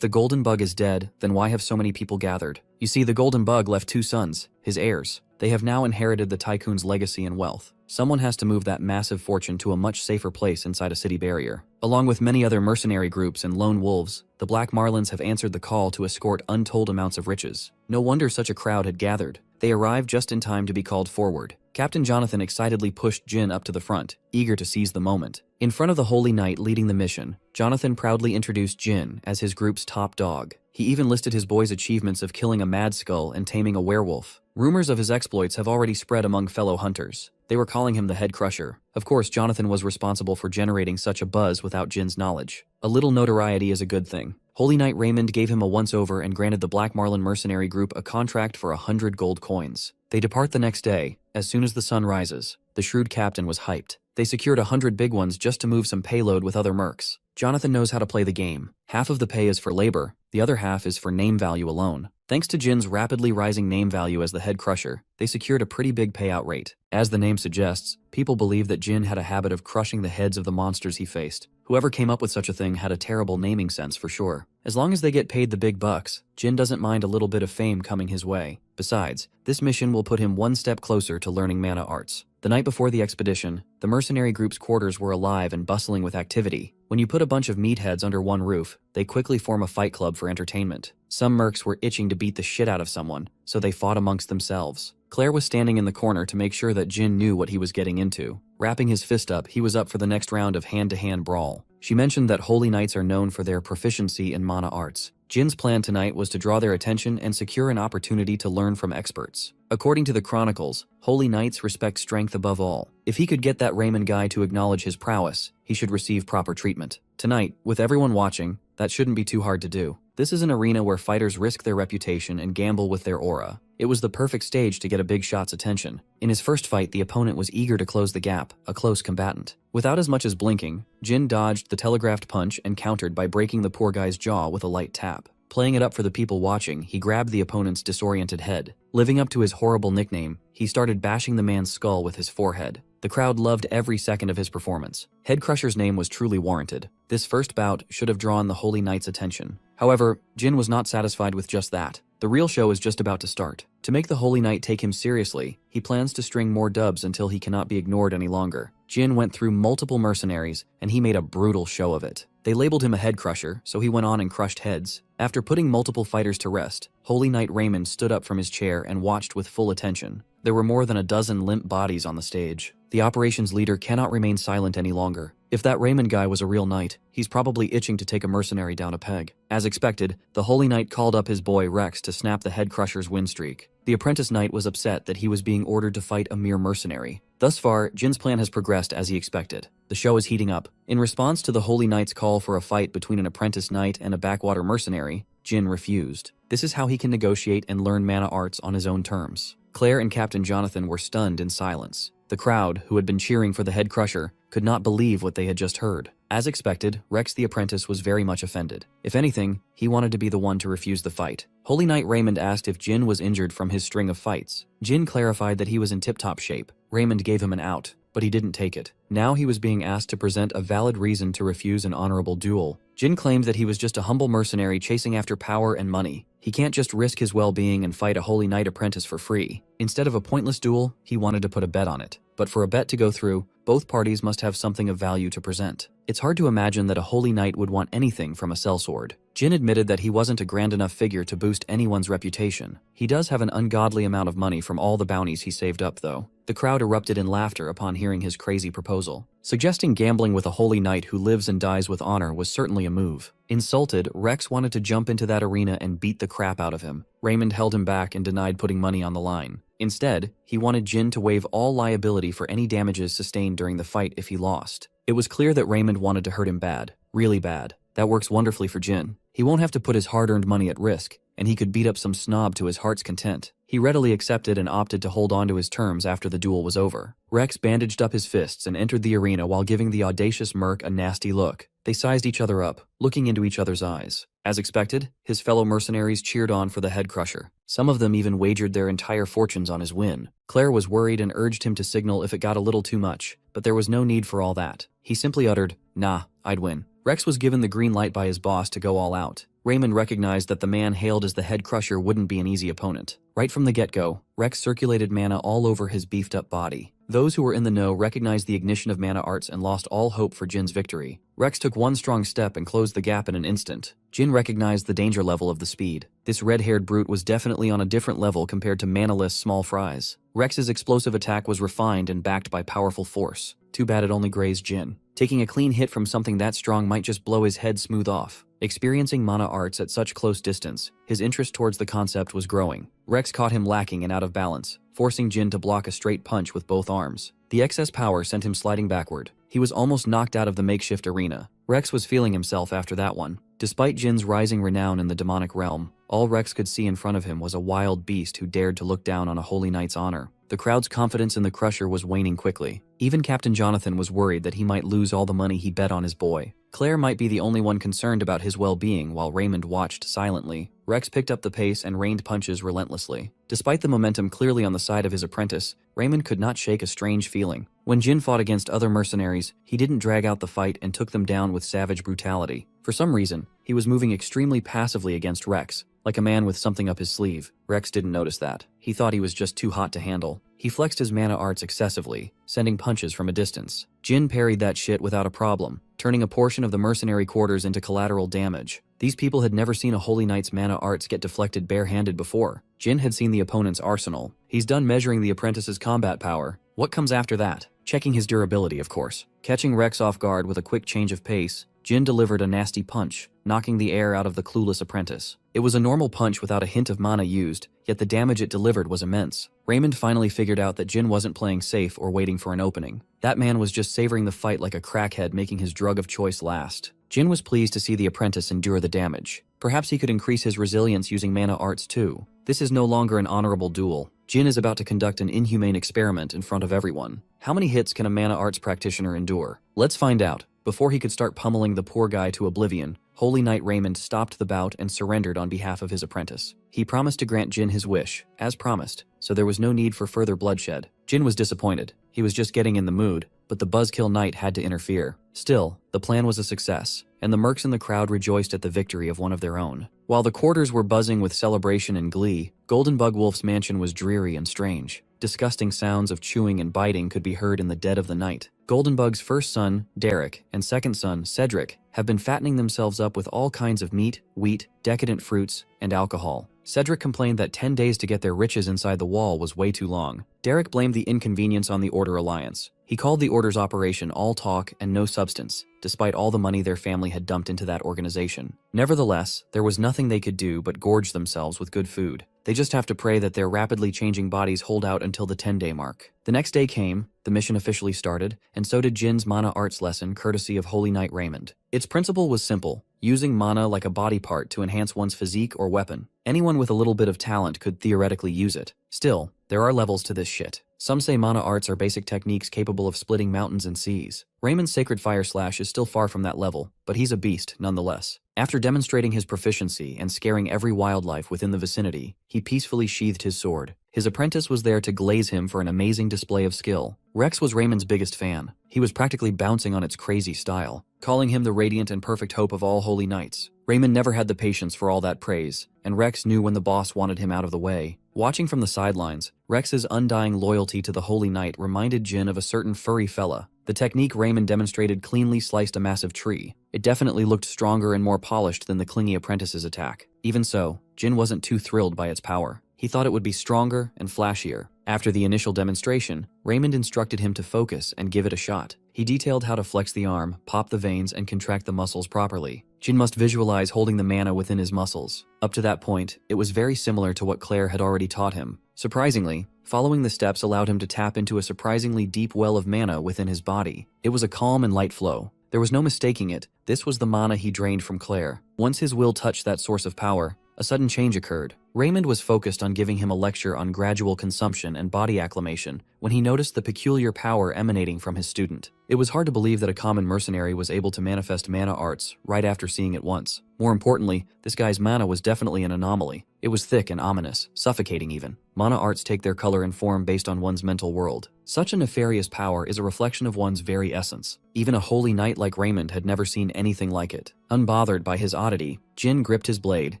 the Golden Bug is dead, then why have so many people gathered? You see, the Golden Bug left 2 sons, his heirs. They have now inherited the tycoon's legacy and wealth. Someone has to move that massive fortune to a much safer place inside a city barrier. Along with many other mercenary groups and lone wolves, the Black Marlins have answered the call to escort untold amounts of riches. No wonder such a crowd had gathered. They arrived just in time to be called forward. Captain Jonathan excitedly pushed Jin up to the front, eager to seize the moment. In front of the Holy Knight leading the mission, Jonathan proudly introduced Jin as his group's top dog. He even listed his boy's achievements of killing a mad skull and taming a werewolf. Rumors of his exploits have already spread among fellow hunters. They were calling him the Head Crusher. Of course, Jonathan was responsible for generating such a buzz without Jin's knowledge. A little notoriety is a good thing. Holy Knight Raymond gave him a once-over and granted the Black Marlin mercenary group a contract for 100 gold coins. They depart the next day. As soon as the sun rises, the shrewd captain was hyped. They secured 100 big ones just to move some payload with other mercs. Jonathan knows how to play the game. Half of the pay is for labor, the other half is for name value alone. Thanks to Jin's rapidly rising name value as the Head Crusher, they secured a pretty big payout rate. As the name suggests, people believe that Jin had a habit of crushing the heads of the monsters he faced. Whoever came up with such a thing had a terrible naming sense for sure. As long as they get paid the big bucks, Jin doesn't mind a little bit of fame coming his way. Besides, this mission will put him one step closer to learning mana arts. The night before the expedition, the mercenary group's quarters were alive and bustling with activity. When you put a bunch of meatheads under one roof, they quickly form a fight club for entertainment. Some mercs were itching to beat the shit out of someone, so they fought amongst themselves. Claire was standing in the corner to make sure that Jin knew what he was getting into. Wrapping his fist up, he was up for the next round of hand-to-hand brawl. She mentioned that Holy Knights are known for their proficiency in mana arts. Jin's plan tonight was to draw their attention and secure an opportunity to learn from experts. According to the chronicles, Holy Knights respect strength above all. If he could get that Raymond guy to acknowledge his prowess, he should receive proper treatment. Tonight, with everyone watching, that shouldn't be too hard to do. This is an arena where fighters risk their reputation and gamble with their aura. It was the perfect stage to get a big shot's attention. In his first fight, the opponent was eager to close the gap, a close combatant. Without as much as blinking, Jin dodged the telegraphed punch and countered by breaking the poor guy's jaw with a light tap. Playing it up for the people watching, he grabbed the opponent's disoriented head. Living up to his horrible nickname, he started bashing the man's skull with his forehead. The crowd loved every second of his performance. Head Crusher's name was truly warranted. This first bout should have drawn the Holy Knight's attention. However, Jin was not satisfied with just that. The real show is just about to start. To make the Holy Knight take him seriously, he plans to string more dubs until he cannot be ignored any longer. Jin went through multiple mercenaries, and he made a brutal show of it. They labeled him a head crusher, so he went on and crushed heads. After putting multiple fighters to rest, Holy Knight Raymond stood up from his chair and watched with full attention. There were more than a dozen limp bodies on the stage. The operations leader cannot remain silent any longer. If that Raymond guy was a real knight, he's probably itching to take a mercenary down a peg. As expected, the Holy Knight called up his boy Rex to snap the head crusher's win streak. The apprentice knight was upset that he was being ordered to fight a mere mercenary. Thus far, Jin's plan has progressed as he expected. The show is heating up. In response to the Holy Knight's call for a fight between an apprentice knight and a backwater mercenary, Jin refused. This is how he can negotiate and learn mana arts on his own terms. Claire and Captain Jonathan were stunned in silence. The crowd, who had been cheering for the head crusher, could not believe what they had just heard. As expected, Rex the apprentice was very much offended. If anything, he wanted to be the one to refuse the fight. Holy Knight Raymond asked if Jin was injured from his string of fights. Jin clarified that he was in tip-top shape. Raymond gave him an out, but he didn't take it. Now he was being asked to present a valid reason to refuse an honorable duel. Jin claimed that he was just a humble mercenary chasing after power and money. He can't just risk his well-being and fight a Holy Knight apprentice for free. Instead of a pointless duel, he wanted to put a bet on it. But for a bet to go through, both parties must have something of value to present. It's hard to imagine that a Holy Knight would want anything from a sellsword. Jin admitted that he wasn't a grand enough figure to boost anyone's reputation. He does have an ungodly amount of money from all the bounties he saved up, though. The crowd erupted in laughter upon hearing his crazy proposal. Suggesting gambling with a Holy Knight who lives and dies with honor was certainly a move. Insulted, Rex wanted to jump into that arena and beat the crap out of him. Raymond held him back and denied putting money on the line. Instead, he wanted Jin to waive all liability for any damages sustained during the fight if he lost. It was clear that Raymond wanted to hurt him bad. Really bad. That works wonderfully for Jin. He won't have to put his hard-earned money at risk, and he could beat up some snob to his heart's content. He readily accepted and opted to hold on to his terms after the duel was over. Rex bandaged up his fists and entered the arena while giving the audacious merc a nasty look. They sized each other up, looking into each other's eyes. As expected, his fellow mercenaries cheered on for the head crusher. Some of them even wagered their entire fortunes on his win. Claire was worried and urged him to signal if it got a little too much, but there was no need for all that. He simply uttered, "Nah, I'd win." Rex was given the green light by his boss to go all out. Raymond recognized that the man hailed as the head crusher wouldn't be an easy opponent. Right from the get-go, Rex circulated mana all over his beefed-up body. Those who were in the know recognized the ignition of mana arts and lost all hope for Jin's victory. Rex took one strong step and closed the gap in an instant. Jin recognized the danger level of the speed. This red-haired brute was definitely on a different level compared to manaless small fries. Rex's explosive attack was refined and backed by powerful force. Too bad it only grazed Jin. Taking a clean hit from something that strong might just blow his head smooth off. Experiencing mana arts at such close distance, his interest towards the concept was growing. Rex caught him lacking and out of balance, forcing Jin to block a straight punch with both arms. The excess power sent him sliding backward. He was almost knocked out of the makeshift arena. Rex was feeling himself after that one. Despite Jin's rising renown in the demonic realm, all Rex could see in front of him was a wild beast who dared to look down on a Holy Knight's honor. The crowd's confidence in the Crusher was waning quickly. Even Captain Jonathan was worried that he might lose all the money he bet on his boy. Claire might be the only one concerned about his well-being while Raymond watched silently. Rex picked up the pace and rained punches relentlessly. Despite the momentum clearly on the side of his apprentice, Raymond could not shake a strange feeling. When Jin fought against other mercenaries, he didn't drag out the fight and took them down with savage brutality. For some reason, he was moving extremely passively against Rex, like a man with something up his sleeve. Rex didn't notice that. He thought he was just too hot to handle. He flexed his mana arts excessively, sending punches from a distance. Jin parried that shit without a problem, turning a portion of the mercenary quarters into collateral damage. These people had never seen a Holy Knight's mana arts get deflected bare-handed before. Jin had seen the opponent's arsenal. He's done measuring the apprentice's combat power. What comes after that? Checking his durability, of course. Catching Rex off guard with a quick change of pace, Jin delivered a nasty punch, knocking the air out of the clueless apprentice. It was a normal punch without a hint of mana used, yet the damage it delivered was immense. Raymond finally figured out that Jin wasn't playing safe or waiting for an opening. That man was just savoring the fight like a crackhead making his drug of choice last. Jin was pleased to see the apprentice endure the damage. Perhaps he could increase his resilience using mana arts too. This is no longer an honorable duel. Jin is about to conduct an inhumane experiment in front of everyone. How many hits can a mana arts practitioner endure? Let's find out. Before he could start pummeling the poor guy to oblivion, Holy Knight Raymond stopped the bout and surrendered on behalf of his apprentice. He promised to grant Jin his wish, as promised, so there was no need for further bloodshed. Jin was disappointed. He was just getting in the mood, but the Buzzkill Knight had to interfere. Still, the plan was a success, and the mercs in the crowd rejoiced at the victory of one of their own. While the quarters were buzzing with celebration and glee, Golden Bug Wolf's mansion was dreary and strange. Disgusting sounds of chewing and biting could be heard in the dead of the night. Golden Bug's first son, Derek, and second son, Cedric, have been fattening themselves up with all kinds of meat, wheat, decadent fruits, and alcohol. Cedric complained that 10 days to get their riches inside the wall was way too long. Derek blamed the inconvenience on the Order Alliance. He called the Order's operation all talk and no substance, despite all the money their family had dumped into that organization. Nevertheless, there was nothing they could do but gorge themselves with good food. They just have to pray that their rapidly changing bodies hold out until the 10-day mark. The next day came, the mission officially started, and so did Jin's mana arts lesson courtesy of Holy Knight Raymond. Its principle was simple, using mana like a body part to enhance one's physique or weapon. Anyone with a little bit of talent could theoretically use it. Still, there are levels to this shit. Some say mana arts are basic techniques capable of splitting mountains and seas. Raymond's Sacred Fire Slash is still far from that level, but he's a beast nonetheless. After demonstrating his proficiency and scaring every wildlife within the vicinity, he peacefully sheathed his sword. His apprentice was there to glaze him for an amazing display of skill. Rex was Raymond's biggest fan. He was practically bouncing on its crazy style, calling him the radiant and perfect hope of all holy knights. Raymond never had the patience for all that praise, and Rex knew when the boss wanted him out of the way. Watching from the sidelines, Rex's undying loyalty to the Holy Knight reminded Jin of a certain furry fella. The technique Raymond demonstrated cleanly sliced a massive tree. It definitely looked stronger and more polished than the clingy apprentice's attack. Even so, Jin wasn't too thrilled by its power. He thought it would be stronger and flashier. After the initial demonstration, Raymond instructed him to focus and give it a shot. He detailed how to flex the arm, pop the veins, and contract the muscles properly. Jin must visualize holding the mana within his muscles. Up to that point, it was very similar to what Claire had already taught him. Surprisingly, following the steps allowed him to tap into a surprisingly deep well of mana within his body. It was a calm and light flow. There was no mistaking it. This was the mana he drained from Claire. Once his will touched that source of power, a sudden change occurred. Raymond was focused on giving him a lecture on gradual consumption and body acclimation when he noticed the peculiar power emanating from his student. It was hard to believe that a common mercenary was able to manifest mana arts right after seeing it once. More importantly, this guy's mana was definitely an anomaly. It was thick and ominous, suffocating even. Mana arts take their color and form based on one's mental world. Such a nefarious power is a reflection of one's very essence. Even a holy knight like Raymond had never seen anything like it. Unbothered by his oddity, Jin gripped his blade,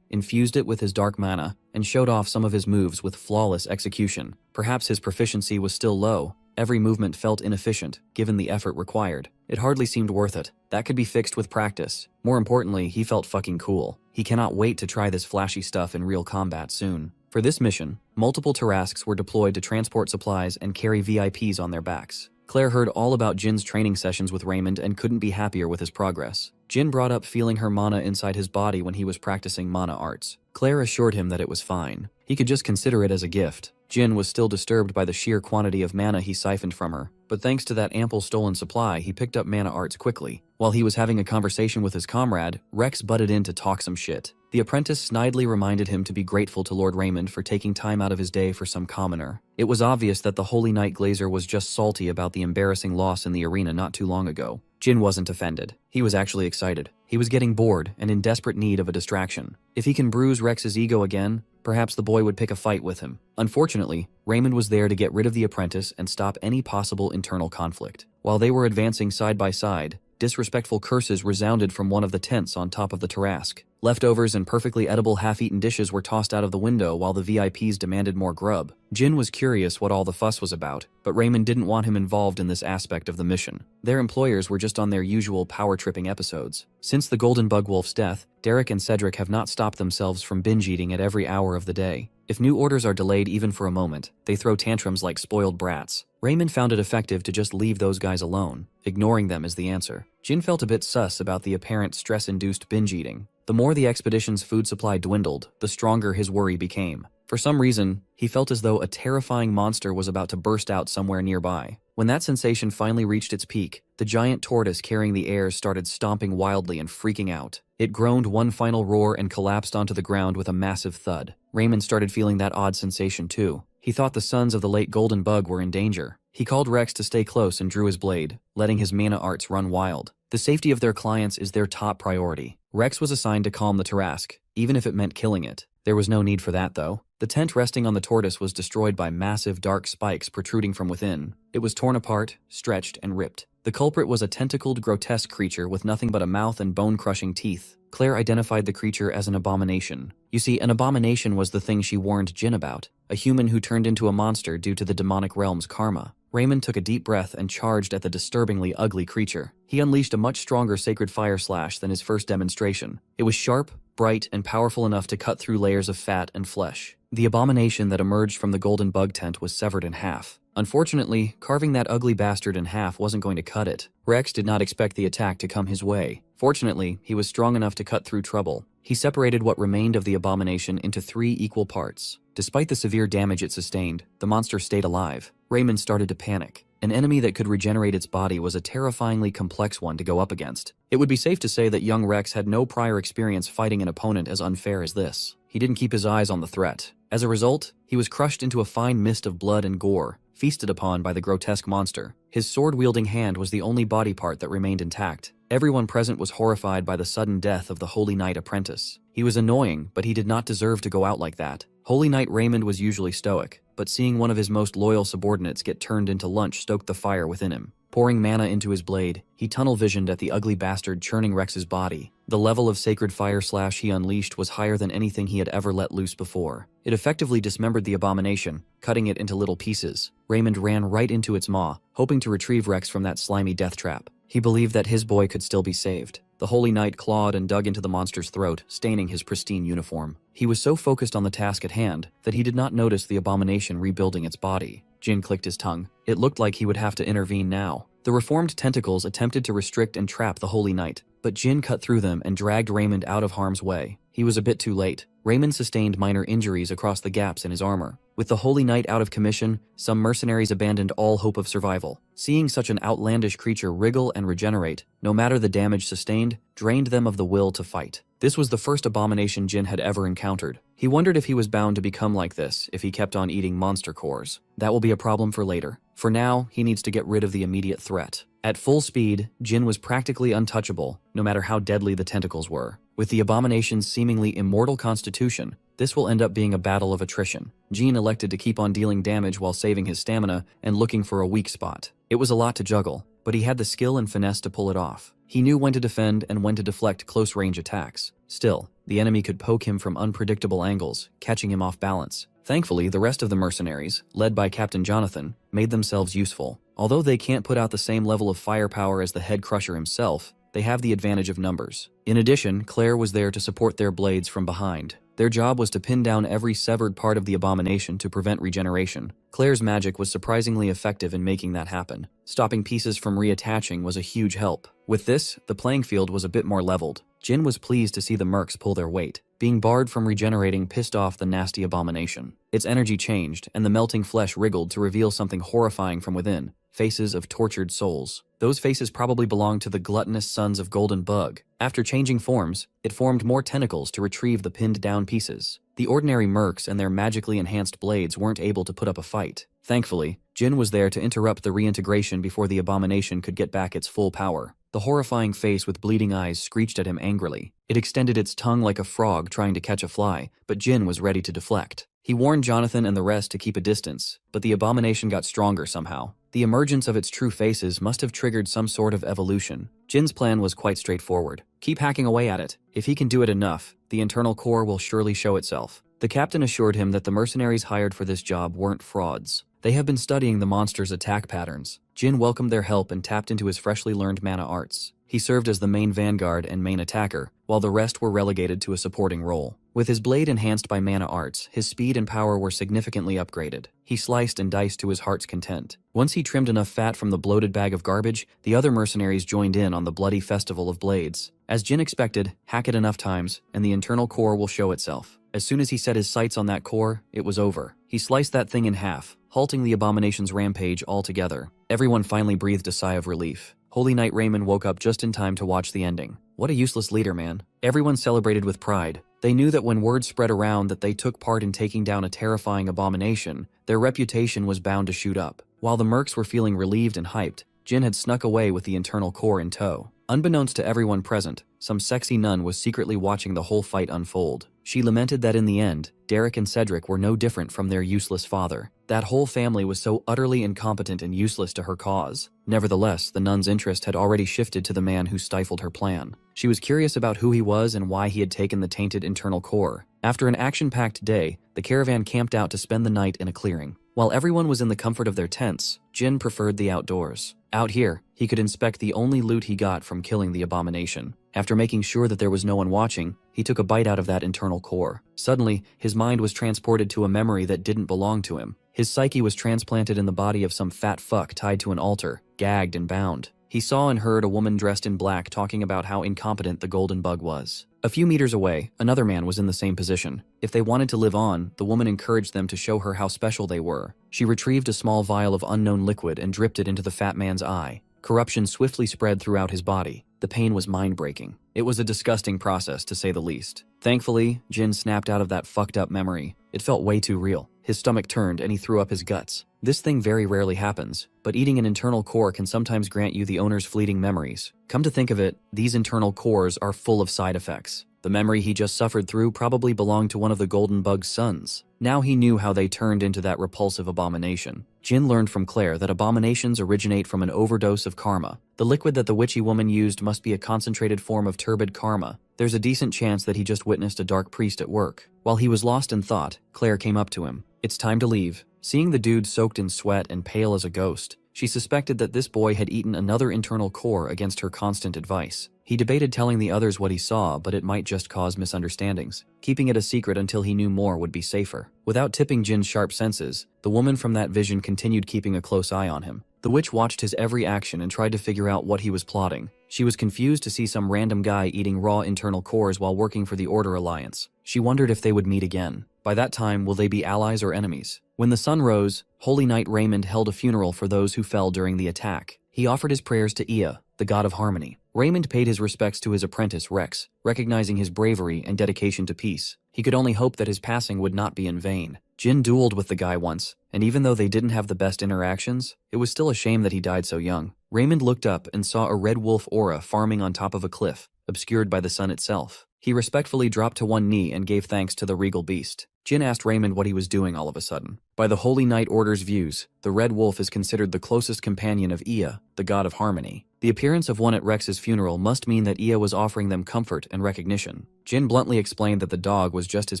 infused it with his dark mana, and showed off some of his moves with flawless execution. Perhaps his proficiency was still low. Every movement felt inefficient, given the effort required. It hardly seemed worth it. That could be fixed with practice. More importantly, he felt fucking cool. He cannot wait to try this flashy stuff in real combat soon. For this mission, multiple Tarasques were deployed to transport supplies and carry VIPs on their backs. Claire heard all about Jin's training sessions with Raymond and couldn't be happier with his progress. Jin brought up feeling her mana inside his body when he was practicing mana arts. Claire assured him that it was fine. He could just consider it as a gift. Jin was still disturbed by the sheer quantity of mana he siphoned from her, but thanks to that ample stolen supply, he picked up mana arts quickly. While he was having a conversation with his comrade, Rex butted in to talk some shit. The apprentice snidely reminded him to be grateful to Lord Raymond for taking time out of his day for some commoner. It was obvious that the Holy Knight Glazer was just salty about the embarrassing loss in the arena not too long ago. Jin wasn't offended. He was actually excited. He was getting bored and in desperate need of a distraction. If he can bruise Rex's ego again, perhaps the boy would pick a fight with him. Unfortunately, Raymond was there to get rid of the apprentice and stop any possible internal conflict. While they were advancing side by side, disrespectful curses resounded from one of the tents on top of the Tarasque. Leftovers and perfectly edible half-eaten dishes were tossed out of the window while the VIPs demanded more grub. Jin was curious what all the fuss was about, but Raymond didn't want him involved in this aspect of the mission. Their employers were just on their usual power-tripping episodes. Since the Golden Bugwolf's death, Derek and Cedric have not stopped themselves from binge-eating at every hour of the day. If new orders are delayed even for a moment, they throw tantrums like spoiled brats. Raymond found it effective to just leave those guys alone. Ignoring them is the answer. Jin felt a bit sus about the apparent stress-induced binge-eating. The more the expedition's food supply dwindled, the stronger his worry became. For some reason, he felt as though a terrifying monster was about to burst out somewhere nearby. When that sensation finally reached its peak, the giant tortoise carrying the airs started stomping wildly and freaking out. It groaned one final roar and collapsed onto the ground with a massive thud. Raymond started feeling that odd sensation too. He thought the sons of the late Golden Bug were in danger. He called Rex to stay close and drew his blade, letting his mana arts run wild. The safety of their clients is their top priority. Rex was assigned to calm the Tarasque, even if it meant killing it. There was no need for that, though. The tent resting on the tortoise was destroyed by massive dark spikes protruding from within. It was torn apart, stretched, and ripped. The culprit was a tentacled, grotesque creature with nothing but a mouth and bone-crushing teeth. Claire identified the creature as an abomination. You see, an abomination was the thing she warned Jin about, a human who turned into a monster due to the demonic realm's karma. Raymond took a deep breath and charged at the disturbingly ugly creature. He unleashed a much stronger sacred fire slash than his first demonstration. It was sharp, bright, and powerful enough to cut through layers of fat and flesh. The abomination that emerged from the Golden Bug tent was severed in half. Unfortunately, carving that ugly bastard in half wasn't going to cut it. Rex did not expect the attack to come his way. Fortunately, he was strong enough to cut through trouble. He separated what remained of the abomination into 3 equal parts. Despite the severe damage it sustained, the monster stayed alive. Raymond started to panic. An enemy that could regenerate its body was a terrifyingly complex one to go up against. It would be safe to say that young Rex had no prior experience fighting an opponent as unfair as this. He didn't keep his eyes on the threat. As a result, he was crushed into a fine mist of blood and gore, feasted upon by the grotesque monster. His sword-wielding hand was the only body part that remained intact. Everyone present was horrified by the sudden death of the Holy Knight apprentice. He was annoying, but he did not deserve to go out like that. Holy Knight Raymond was usually stoic, but seeing one of his most loyal subordinates get turned into lunch stoked the fire within him. Pouring mana into his blade, he tunnel-visioned at the ugly bastard churning Rex's body. The level of sacred fire slash he unleashed was higher than anything he had ever let loose before. It effectively dismembered the abomination, cutting it into little pieces. Raymond ran right into its maw, hoping to retrieve Rex from that slimy death trap. He believed that his boy could still be saved. The Holy Knight clawed and dug into the monster's throat, staining his pristine uniform. He was so focused on the task at hand that he did not notice the abomination rebuilding its body. Jin clicked his tongue. It looked like he would have to intervene now. The reformed tentacles attempted to restrict and trap the Holy Knight, but Jin cut through them and dragged Raymond out of harm's way. He was a bit too late. Raymond sustained minor injuries across the gaps in his armor. With the Holy Knight out of commission, some mercenaries abandoned all hope of survival. Seeing such an outlandish creature wriggle and regenerate, no matter the damage sustained, drained them of the will to fight. This was the first abomination Jin had ever encountered. He wondered if he was bound to become like this if he kept on eating monster cores. That will be a problem for later. For now, he needs to get rid of the immediate threat. At full speed, Jin was practically untouchable, no matter how deadly the tentacles were. With the abomination's seemingly immortal constitution, this will end up being a battle of attrition. Jin elected to keep on dealing damage while saving his stamina and looking for a weak spot. It was a lot to juggle, but he had the skill and finesse to pull it off. He knew when to defend and when to deflect close-range attacks. Still, the enemy could poke him from unpredictable angles, catching him off balance. Thankfully, the rest of the mercenaries, led by Captain Jonathan, made themselves useful. Although they can't put out the same level of firepower as the head crusher himself, they have the advantage of numbers. In addition, Claire was there to support their blades from behind. Their job was to pin down every severed part of the abomination to prevent regeneration. Claire's magic was surprisingly effective in making that happen. Stopping pieces from reattaching was a huge help. With this, the playing field was a bit more leveled. Jin was pleased to see the mercs pull their weight. Being barred from regenerating pissed off the nasty abomination. Its energy changed, and the melting flesh wriggled to reveal something horrifying from within. Faces of tortured souls. Those faces probably belonged to the gluttonous sons of Golden Bug. After changing forms, it formed more tentacles to retrieve the pinned down pieces. The ordinary mercs and their magically enhanced blades weren't able to put up a fight. Thankfully, Jin was there to interrupt the reintegration before the abomination could get back its full power. The horrifying face with bleeding eyes screeched at him angrily. It extended its tongue like a frog trying to catch a fly, but Jin was ready to deflect. He warned Jonathan and the rest to keep a distance, but the abomination got stronger somehow. The emergence of its true faces must have triggered some sort of evolution. Jin's plan was quite straightforward. Keep hacking away at it. If he can do it enough, the internal core will surely show itself. The captain assured him that the mercenaries hired for this job weren't frauds. They have been studying the monster's attack patterns. Jin welcomed their help and tapped into his freshly learned mana arts. He served as the main vanguard and main attacker, while the rest were relegated to a supporting role. With his blade enhanced by mana arts, his speed and power were significantly upgraded. He sliced and diced to his heart's content. Once he trimmed enough fat from the bloated bag of garbage, the other mercenaries joined in on the bloody festival of blades. As Jin expected, hack it enough times, and the internal core will show itself. As soon as he set his sights on that core, it was over. He sliced that thing in half, halting the abomination's rampage altogether. Everyone finally breathed a sigh of relief. Holy Knight Raymond woke up just in time to watch the ending. What a useless leader, man. Everyone celebrated with pride. They knew that when word spread around that they took part in taking down a terrifying abomination, their reputation was bound to shoot up. While the mercs were feeling relieved and hyped, Jin had snuck away with the internal core in tow. Unbeknownst to everyone present, some sexy nun was secretly watching the whole fight unfold. She lamented that in the end, Derek and Cedric were no different from their useless father. That whole family was so utterly incompetent and useless to her cause. Nevertheless, the nun's interest had already shifted to the man who stifled her plan. She was curious about who he was and why he had taken the tainted internal core. After an action-packed day, the caravan camped out to spend the night in a clearing. While everyone was in the comfort of their tents, Jin preferred the outdoors. Out here, he could inspect the only loot he got from killing the abomination. After making sure that there was no one watching, he took a bite out of that internal core. Suddenly, his mind was transported to a memory that didn't belong to him. His psyche was transplanted in the body of some fat fuck tied to an altar, gagged and bound. He saw and heard a woman dressed in black talking about how incompetent the Golden Bug was. A few meters away, another man was in the same position. If they wanted to live on, the woman encouraged them to show her how special they were. She retrieved a small vial of unknown liquid and dripped it into the fat man's eye. Corruption swiftly spread throughout his body. The pain was mind-breaking. It was a disgusting process, to say the least. Thankfully, Jin snapped out of that fucked-up memory. It felt way too real. His stomach turned and he threw up his guts. This thing very rarely happens, but eating an internal core can sometimes grant you the owner's fleeting memories. Come to think of it, these internal cores are full of side effects. The memory he just suffered through probably belonged to one of the Golden Bug's sons. Now he knew how they turned into that repulsive abomination. Jin learned from Claire that abominations originate from an overdose of karma. The liquid that the witchy woman used must be a concentrated form of turbid karma. There's a decent chance that he just witnessed a dark priest at work. While he was lost in thought, Claire came up to him. It's time to leave. Seeing the dude soaked in sweat and pale as a ghost, she suspected that this boy had eaten another internal core against her constant advice. He debated telling the others what he saw, but it might just cause misunderstandings. Keeping it a secret until he knew more would be safer. Without tipping Jin's sharp senses, the woman from that vision continued keeping a close eye on him. The witch watched his every action and tried to figure out what he was plotting. She was confused to see some random guy eating raw internal cores while working for the Order Alliance. She wondered if they would meet again. By that time, will they be allies or enemies? When the sun rose, Holy Knight Raymond held a funeral for those who fell during the attack. He offered his prayers to Ea, the god of harmony. Raymond paid his respects to his apprentice Rex, recognizing his bravery and dedication to peace. He could only hope that his passing would not be in vain. Jin dueled with the guy once, and even though they didn't have the best interactions, it was still a shame that he died so young. Raymond looked up and saw a red wolf aura farming on top of a cliff, obscured by the sun itself. He respectfully dropped to one knee and gave thanks to the regal beast. Jin asked Raymond what he was doing all of a sudden. By the Holy Knight Order's views, the red wolf is considered the closest companion of Ea, the god of harmony. The appearance of one at Rex's funeral must mean that Ea was offering them comfort and recognition. Jin bluntly explained that the dog was just his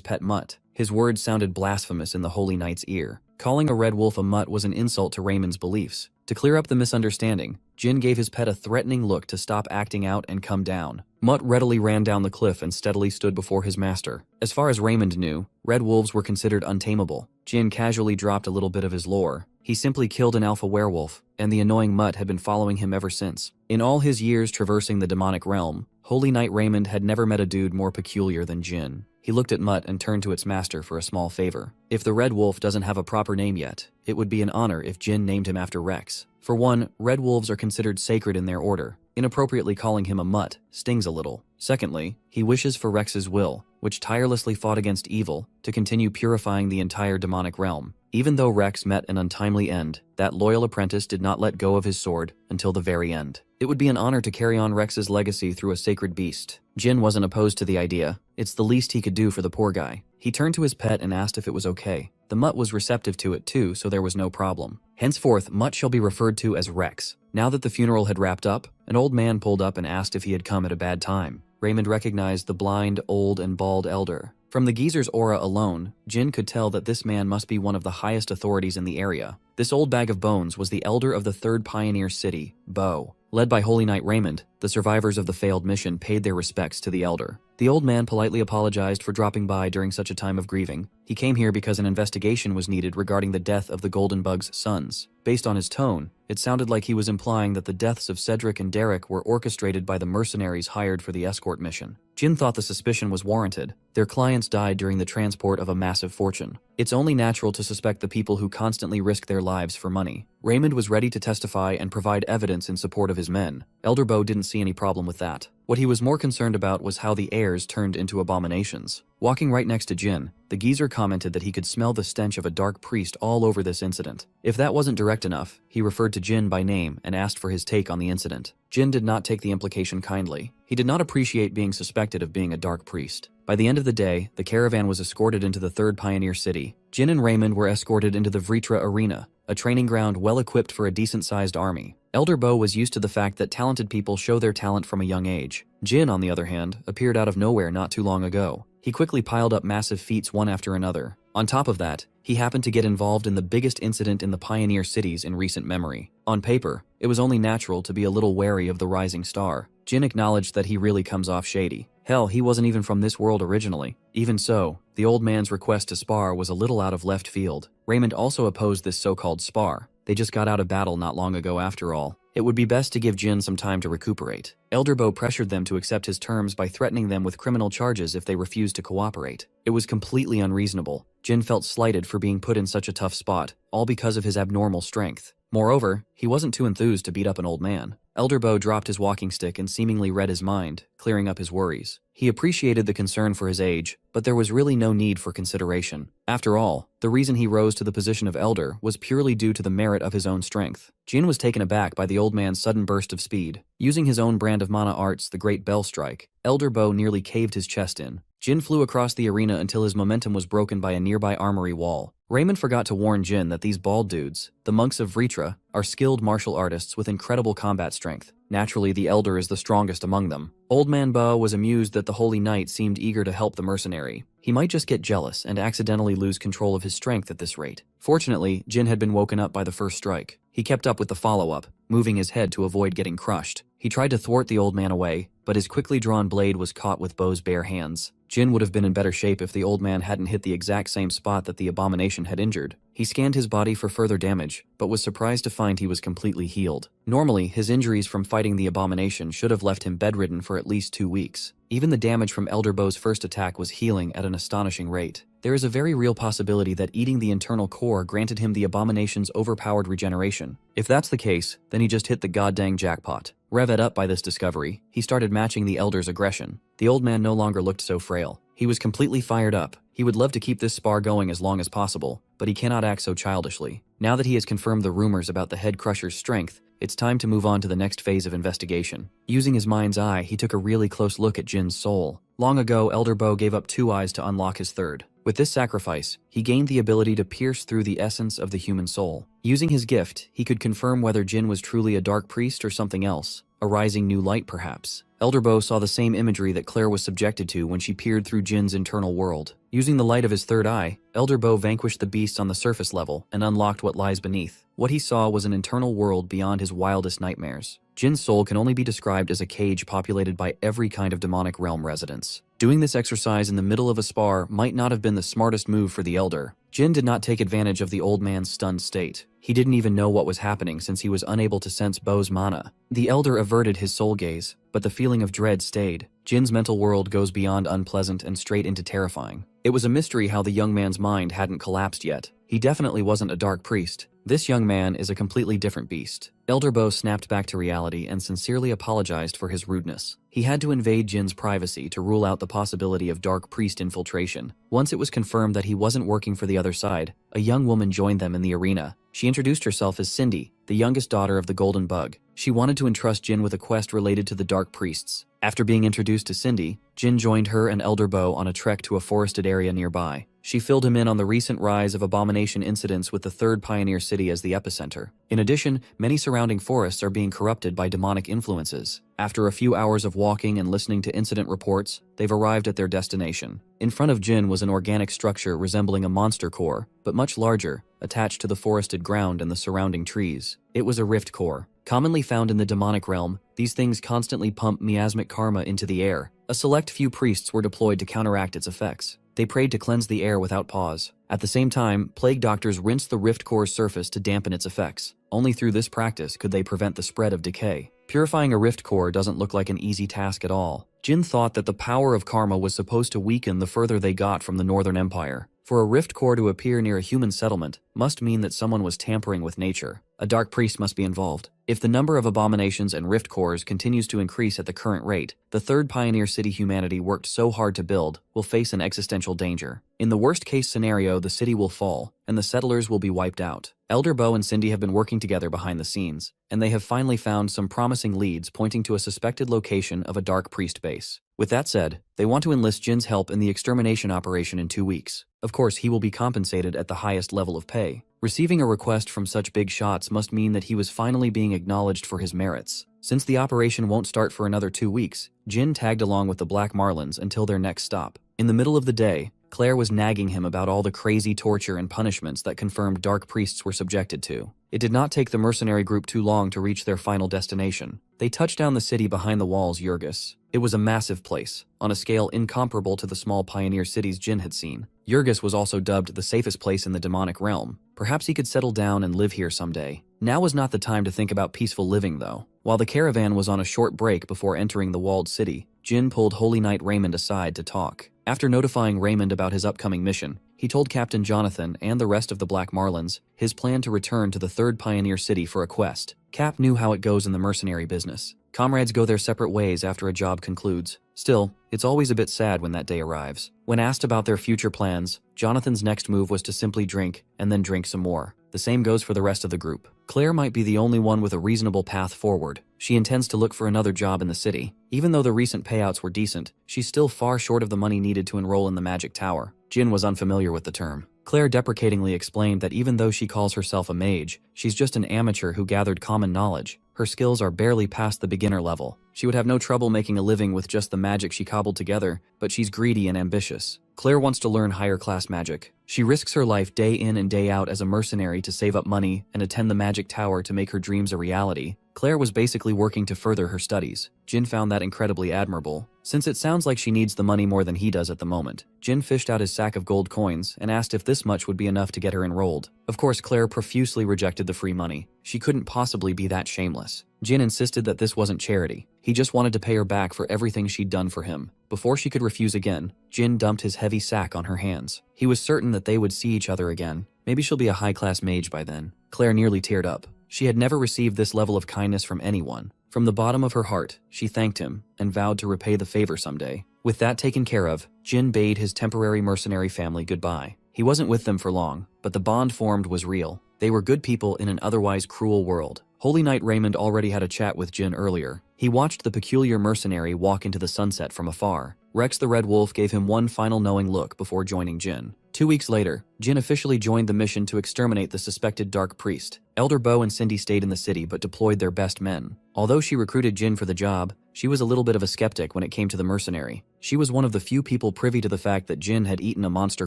pet mutt. His words sounded blasphemous in the Holy Knight's ear. Calling a red wolf a mutt was an insult to Raymond's beliefs. To clear up the misunderstanding, Jin gave his pet a threatening look to stop acting out and come down. Mutt readily ran down the cliff and steadily stood before his master. As far as Raymond knew, red wolves were considered untamable. Jin casually dropped a little bit of his lore. He simply killed an alpha werewolf, and the annoying mutt had been following him ever since. In all his years traversing the demonic realm, Holy Knight Raymond had never met a dude more peculiar than Jin. He looked at Mutt and turned to its master for a small favor. If the red wolf doesn't have a proper name yet, it would be an honor if Jin named him after Rex. For one, red wolves are considered sacred in their order. Inappropriately calling him a mutt stings a little. Secondly, he wishes for Rex's will, which tirelessly fought against evil, to continue purifying the entire demonic realm. Even though Rex met an untimely end, that loyal apprentice did not let go of his sword until the very end. It would be an honor to carry on Rex's legacy through a sacred beast. Jin wasn't opposed to the idea. It's the least he could do for the poor guy. He turned to his pet and asked if it was okay. The mutt was receptive to it too, so there was no problem. Henceforth, Mutt shall be referred to as Rex. Now that the funeral had wrapped up, an old man pulled up and asked if he had come at a bad time. Raymond recognized the blind, old, and bald elder. From the geezer's aura alone, Jin could tell that this man must be one of the highest authorities in the area. This old bag of bones was the elder of the third pioneer city, Bo. Led by Holy Knight Raymond, the survivors of the failed mission paid their respects to the elder. The old man politely apologized for dropping by during such a time of grieving. He came here because an investigation was needed regarding the death of the Golden Bug's sons. Based on his tone, it sounded like he was implying that the deaths of Cedric and Derek were orchestrated by the mercenaries hired for the escort mission. Jin thought the suspicion was warranted. Their clients died during the transport of a massive fortune. It's only natural to suspect the people who constantly risk their lives for money. Raymond was ready to testify and provide evidence in support of his men. Elder Bo didn't see any problem with that. What he was more concerned about was how the heirs turned into abominations. Walking right next to Jin, the geezer commented that he could smell the stench of a dark priest all over this incident. If that wasn't direct enough, he referred to Jin by name and asked for his take on the incident. Jin did not take the implication kindly. He did not appreciate being suspected of being a dark priest. By the end of the day, the caravan was escorted into the third pioneer city. Jin and Raymond were escorted into the Vritra Arena, a training ground well equipped for a decent-sized army. Elder Bo was used to the fact that talented people show their talent from a young age. Jin, on the other hand, appeared out of nowhere not too long ago. He quickly piled up massive feats one after another. On top of that, he happened to get involved in the biggest incident in the pioneer cities in recent memory. On paper, it was only natural to be a little wary of the rising star. Jin acknowledged that he really comes off shady. Hell, he wasn't even from this world originally. Even so, the old man's request to spar was a little out of left field. Raymond also opposed this so-called spar. They just got out of battle not long ago after all. It would be best to give Jin some time to recuperate. Elder Bo pressured them to accept his terms by threatening them with criminal charges if they refused to cooperate. It was completely unreasonable. Jin felt slighted for being put in such a tough spot, all because of his abnormal strength. Moreover, he wasn't too enthused to beat up an old man. Elder Bo dropped his walking stick and seemingly read his mind, clearing up his worries. He appreciated the concern for his age, but there was really no need for consideration. After all, the reason he rose to the position of elder was purely due to the merit of his own strength. Jin was taken aback by the old man's sudden burst of speed. Using his own brand of mana arts, the Great Bell Strike, Elder Bo nearly caved his chest in. Jin flew across the arena until his momentum was broken by a nearby armory wall. Raymond forgot to warn Jin that these bald dudes, the monks of Vritra, are skilled martial artists with incredible combat strength. Naturally, the elder is the strongest among them. Old Man Ba was amused that the holy knight seemed eager to help the mercenary. He might just get jealous and accidentally lose control of his strength at this rate. Fortunately, Jin had been woken up by the first strike. He kept up with the follow-up, moving his head to avoid getting crushed. He tried to thwart the old man away, but his quickly drawn blade was caught with Bo's bare hands. Jin would have been in better shape if the old man hadn't hit the exact same spot that the abomination had injured. He scanned his body for further damage, but was surprised to find he was completely healed. Normally, his injuries from fighting the abomination should have left him bedridden for at least 2 weeks. Even the damage from Elder Bo's first attack was healing at an astonishing rate. There is a very real possibility that eating the internal core granted him the abomination's overpowered regeneration. If that's the case, then he just hit the goddamn jackpot. Revved up by this discovery, he started matching the elder's aggression. The old man no longer looked so frail. He was completely fired up. He would love to keep this spar going as long as possible, but he cannot act so childishly. Now that he has confirmed the rumors about the head crusher's strength, it's time to move on to the next phase of investigation. Using his mind's eye, he took a really close look at Jin's soul. Long ago, Elder Bo gave up 2 eyes to unlock his third. With this sacrifice, he gained the ability to pierce through the essence of the human soul. Using his gift, he could confirm whether Jin was truly a dark priest or something else, a rising new light perhaps. Elder Bo saw the same imagery that Claire was subjected to when she peered through Jin's internal world. Using the light of his third eye, Elder Bo vanquished the beasts on the surface level and unlocked what lies beneath. What he saw was an internal world beyond his wildest nightmares. Jin's soul can only be described as a cage populated by every kind of demonic realm residents. Doing this exercise in the middle of a spar might not have been the smartest move for the elder. Jin did not take advantage of the old man's stunned state. He didn't even know what was happening since he was unable to sense Bo's mana. The elder averted his soul gaze, but the feeling of dread stayed. Jin's mental world goes beyond unpleasant and straight into terrifying. It was a mystery how the young man's mind hadn't collapsed yet. He definitely wasn't a dark priest. This young man is a completely different beast. Elder Bo snapped back to reality and sincerely apologized for his rudeness. He had to invade Jin's privacy to rule out the possibility of dark priest infiltration. Once it was confirmed that he wasn't working for the other side, a young woman joined them in the arena. She introduced herself as Cindy, the youngest daughter of the Golden Bug. She wanted to entrust Jin with a quest related to the dark priests. After being introduced to Cindy, Jin joined her and Elder Bo on a trek to a forested area nearby. She filled him in on the recent rise of abomination incidents with the third pioneer city as the epicenter. In addition, many surrounding forests are being corrupted by demonic influences. After a few hours of walking and listening to incident reports, they've arrived at their destination. In front of Jin was an organic structure resembling a monster core, but much larger, attached to the forested ground and the surrounding trees. It was a rift core. Commonly found in the demonic realm, these things constantly pump miasmic karma into the air. A select few priests were deployed to counteract its effects. They prayed to cleanse the air without pause. At the same time, plague doctors rinsed the rift core's surface to dampen its effects. Only through this practice could they prevent the spread of decay. Purifying a rift core doesn't look like an easy task at all. Jin thought that the power of karma was supposed to weaken the further they got from the Northern Empire. For a rift core to appear near a human settlement must mean that someone was tampering with nature. A dark priest must be involved. If the number of abominations and rift cores continues to increase at the current rate, the third pioneer city humanity worked so hard to build will face an existential danger. In the worst case scenario, the city will fall, and the settlers will be wiped out. Elder Bo and Cindy have been working together behind the scenes, and they have finally found some promising leads pointing to a suspected location of a dark priest base. With that said, they want to enlist Jin's help in the extermination operation in 2 weeks. Of course, he will be compensated at the highest level of pay. Receiving a request from such big shots must mean that he was finally being acknowledged for his merits. Since the operation won't start for another 2 weeks, Jin tagged along with the Black Marlins until their next stop. In the middle of the day, Claire was nagging him about all the crazy torture and punishments that confirmed dark priests were subjected to. It did not take the mercenary group too long to reach their final destination. They touched down the city behind the walls Yurgis. It was a massive place, on a scale incomparable to the small pioneer cities Jin had seen. Yurgis was also dubbed the safest place in the demonic realm. Perhaps he could settle down and live here someday. Now was not the time to think about peaceful living, though. While the caravan was on a short break before entering the walled city, Jin pulled Holy Knight Raymond aside to talk. After notifying Raymond about his upcoming mission, he told Captain Jonathan and the rest of the Black Marlins his plan to return to the third pioneer city for a quest. Cap knew how it goes in the mercenary business. Comrades go their separate ways after a job concludes. Still, it's always a bit sad when that day arrives. When asked about their future plans, Jonathan's next move was to simply drink and then drink some more. The same goes for the rest of the group. Claire might be the only one with a reasonable path forward. She intends to look for another job in the city. Even though the recent payouts were decent, she's still far short of the money needed to enroll in the magic tower. Jin was unfamiliar with the term. Claire deprecatingly explained that even though she calls herself a mage, she's just an amateur who gathered common knowledge. Her skills are barely past the beginner level. She would have no trouble making a living with just the magic she cobbled together, but she's greedy and ambitious. Claire wants to learn higher class magic. She risks her life day in and day out as a mercenary to save up money and attend the magic tower to make her dreams a reality. Claire was basically working to further her studies. Jin found that incredibly admirable. Since it sounds like she needs the money more than he does at the moment, Jin fished out his sack of gold coins and asked if this much would be enough to get her enrolled. Of course, Claire profusely rejected the free money. She couldn't possibly be that shameless. Jin insisted that this wasn't charity. He just wanted to pay her back for everything she'd done for him. Before she could refuse again, Jin dumped his heavy sack on her hands. He was certain that they would see each other again. Maybe she'll be a high-class mage by then. Claire nearly teared up. She had never received this level of kindness from anyone. From the bottom of her heart, she thanked him and vowed to repay the favor someday. With that taken care of, Jin bade his temporary mercenary family goodbye. He wasn't with them for long, but the bond formed was real. They were good people in an otherwise cruel world. Holy Knight Raymond already had a chat with Jin earlier. He watched the peculiar mercenary walk into the sunset from afar. Rex the Red Wolf gave him one final knowing look before joining Jin. 2 weeks later, Jin officially joined the mission to exterminate the suspected Dark Priest. Elder Bo and Cindy stayed in the city but deployed their best men. Although she recruited Jin for the job, she was a little bit of a skeptic when it came to the mercenary. She was one of the few people privy to the fact that Jin had eaten a monster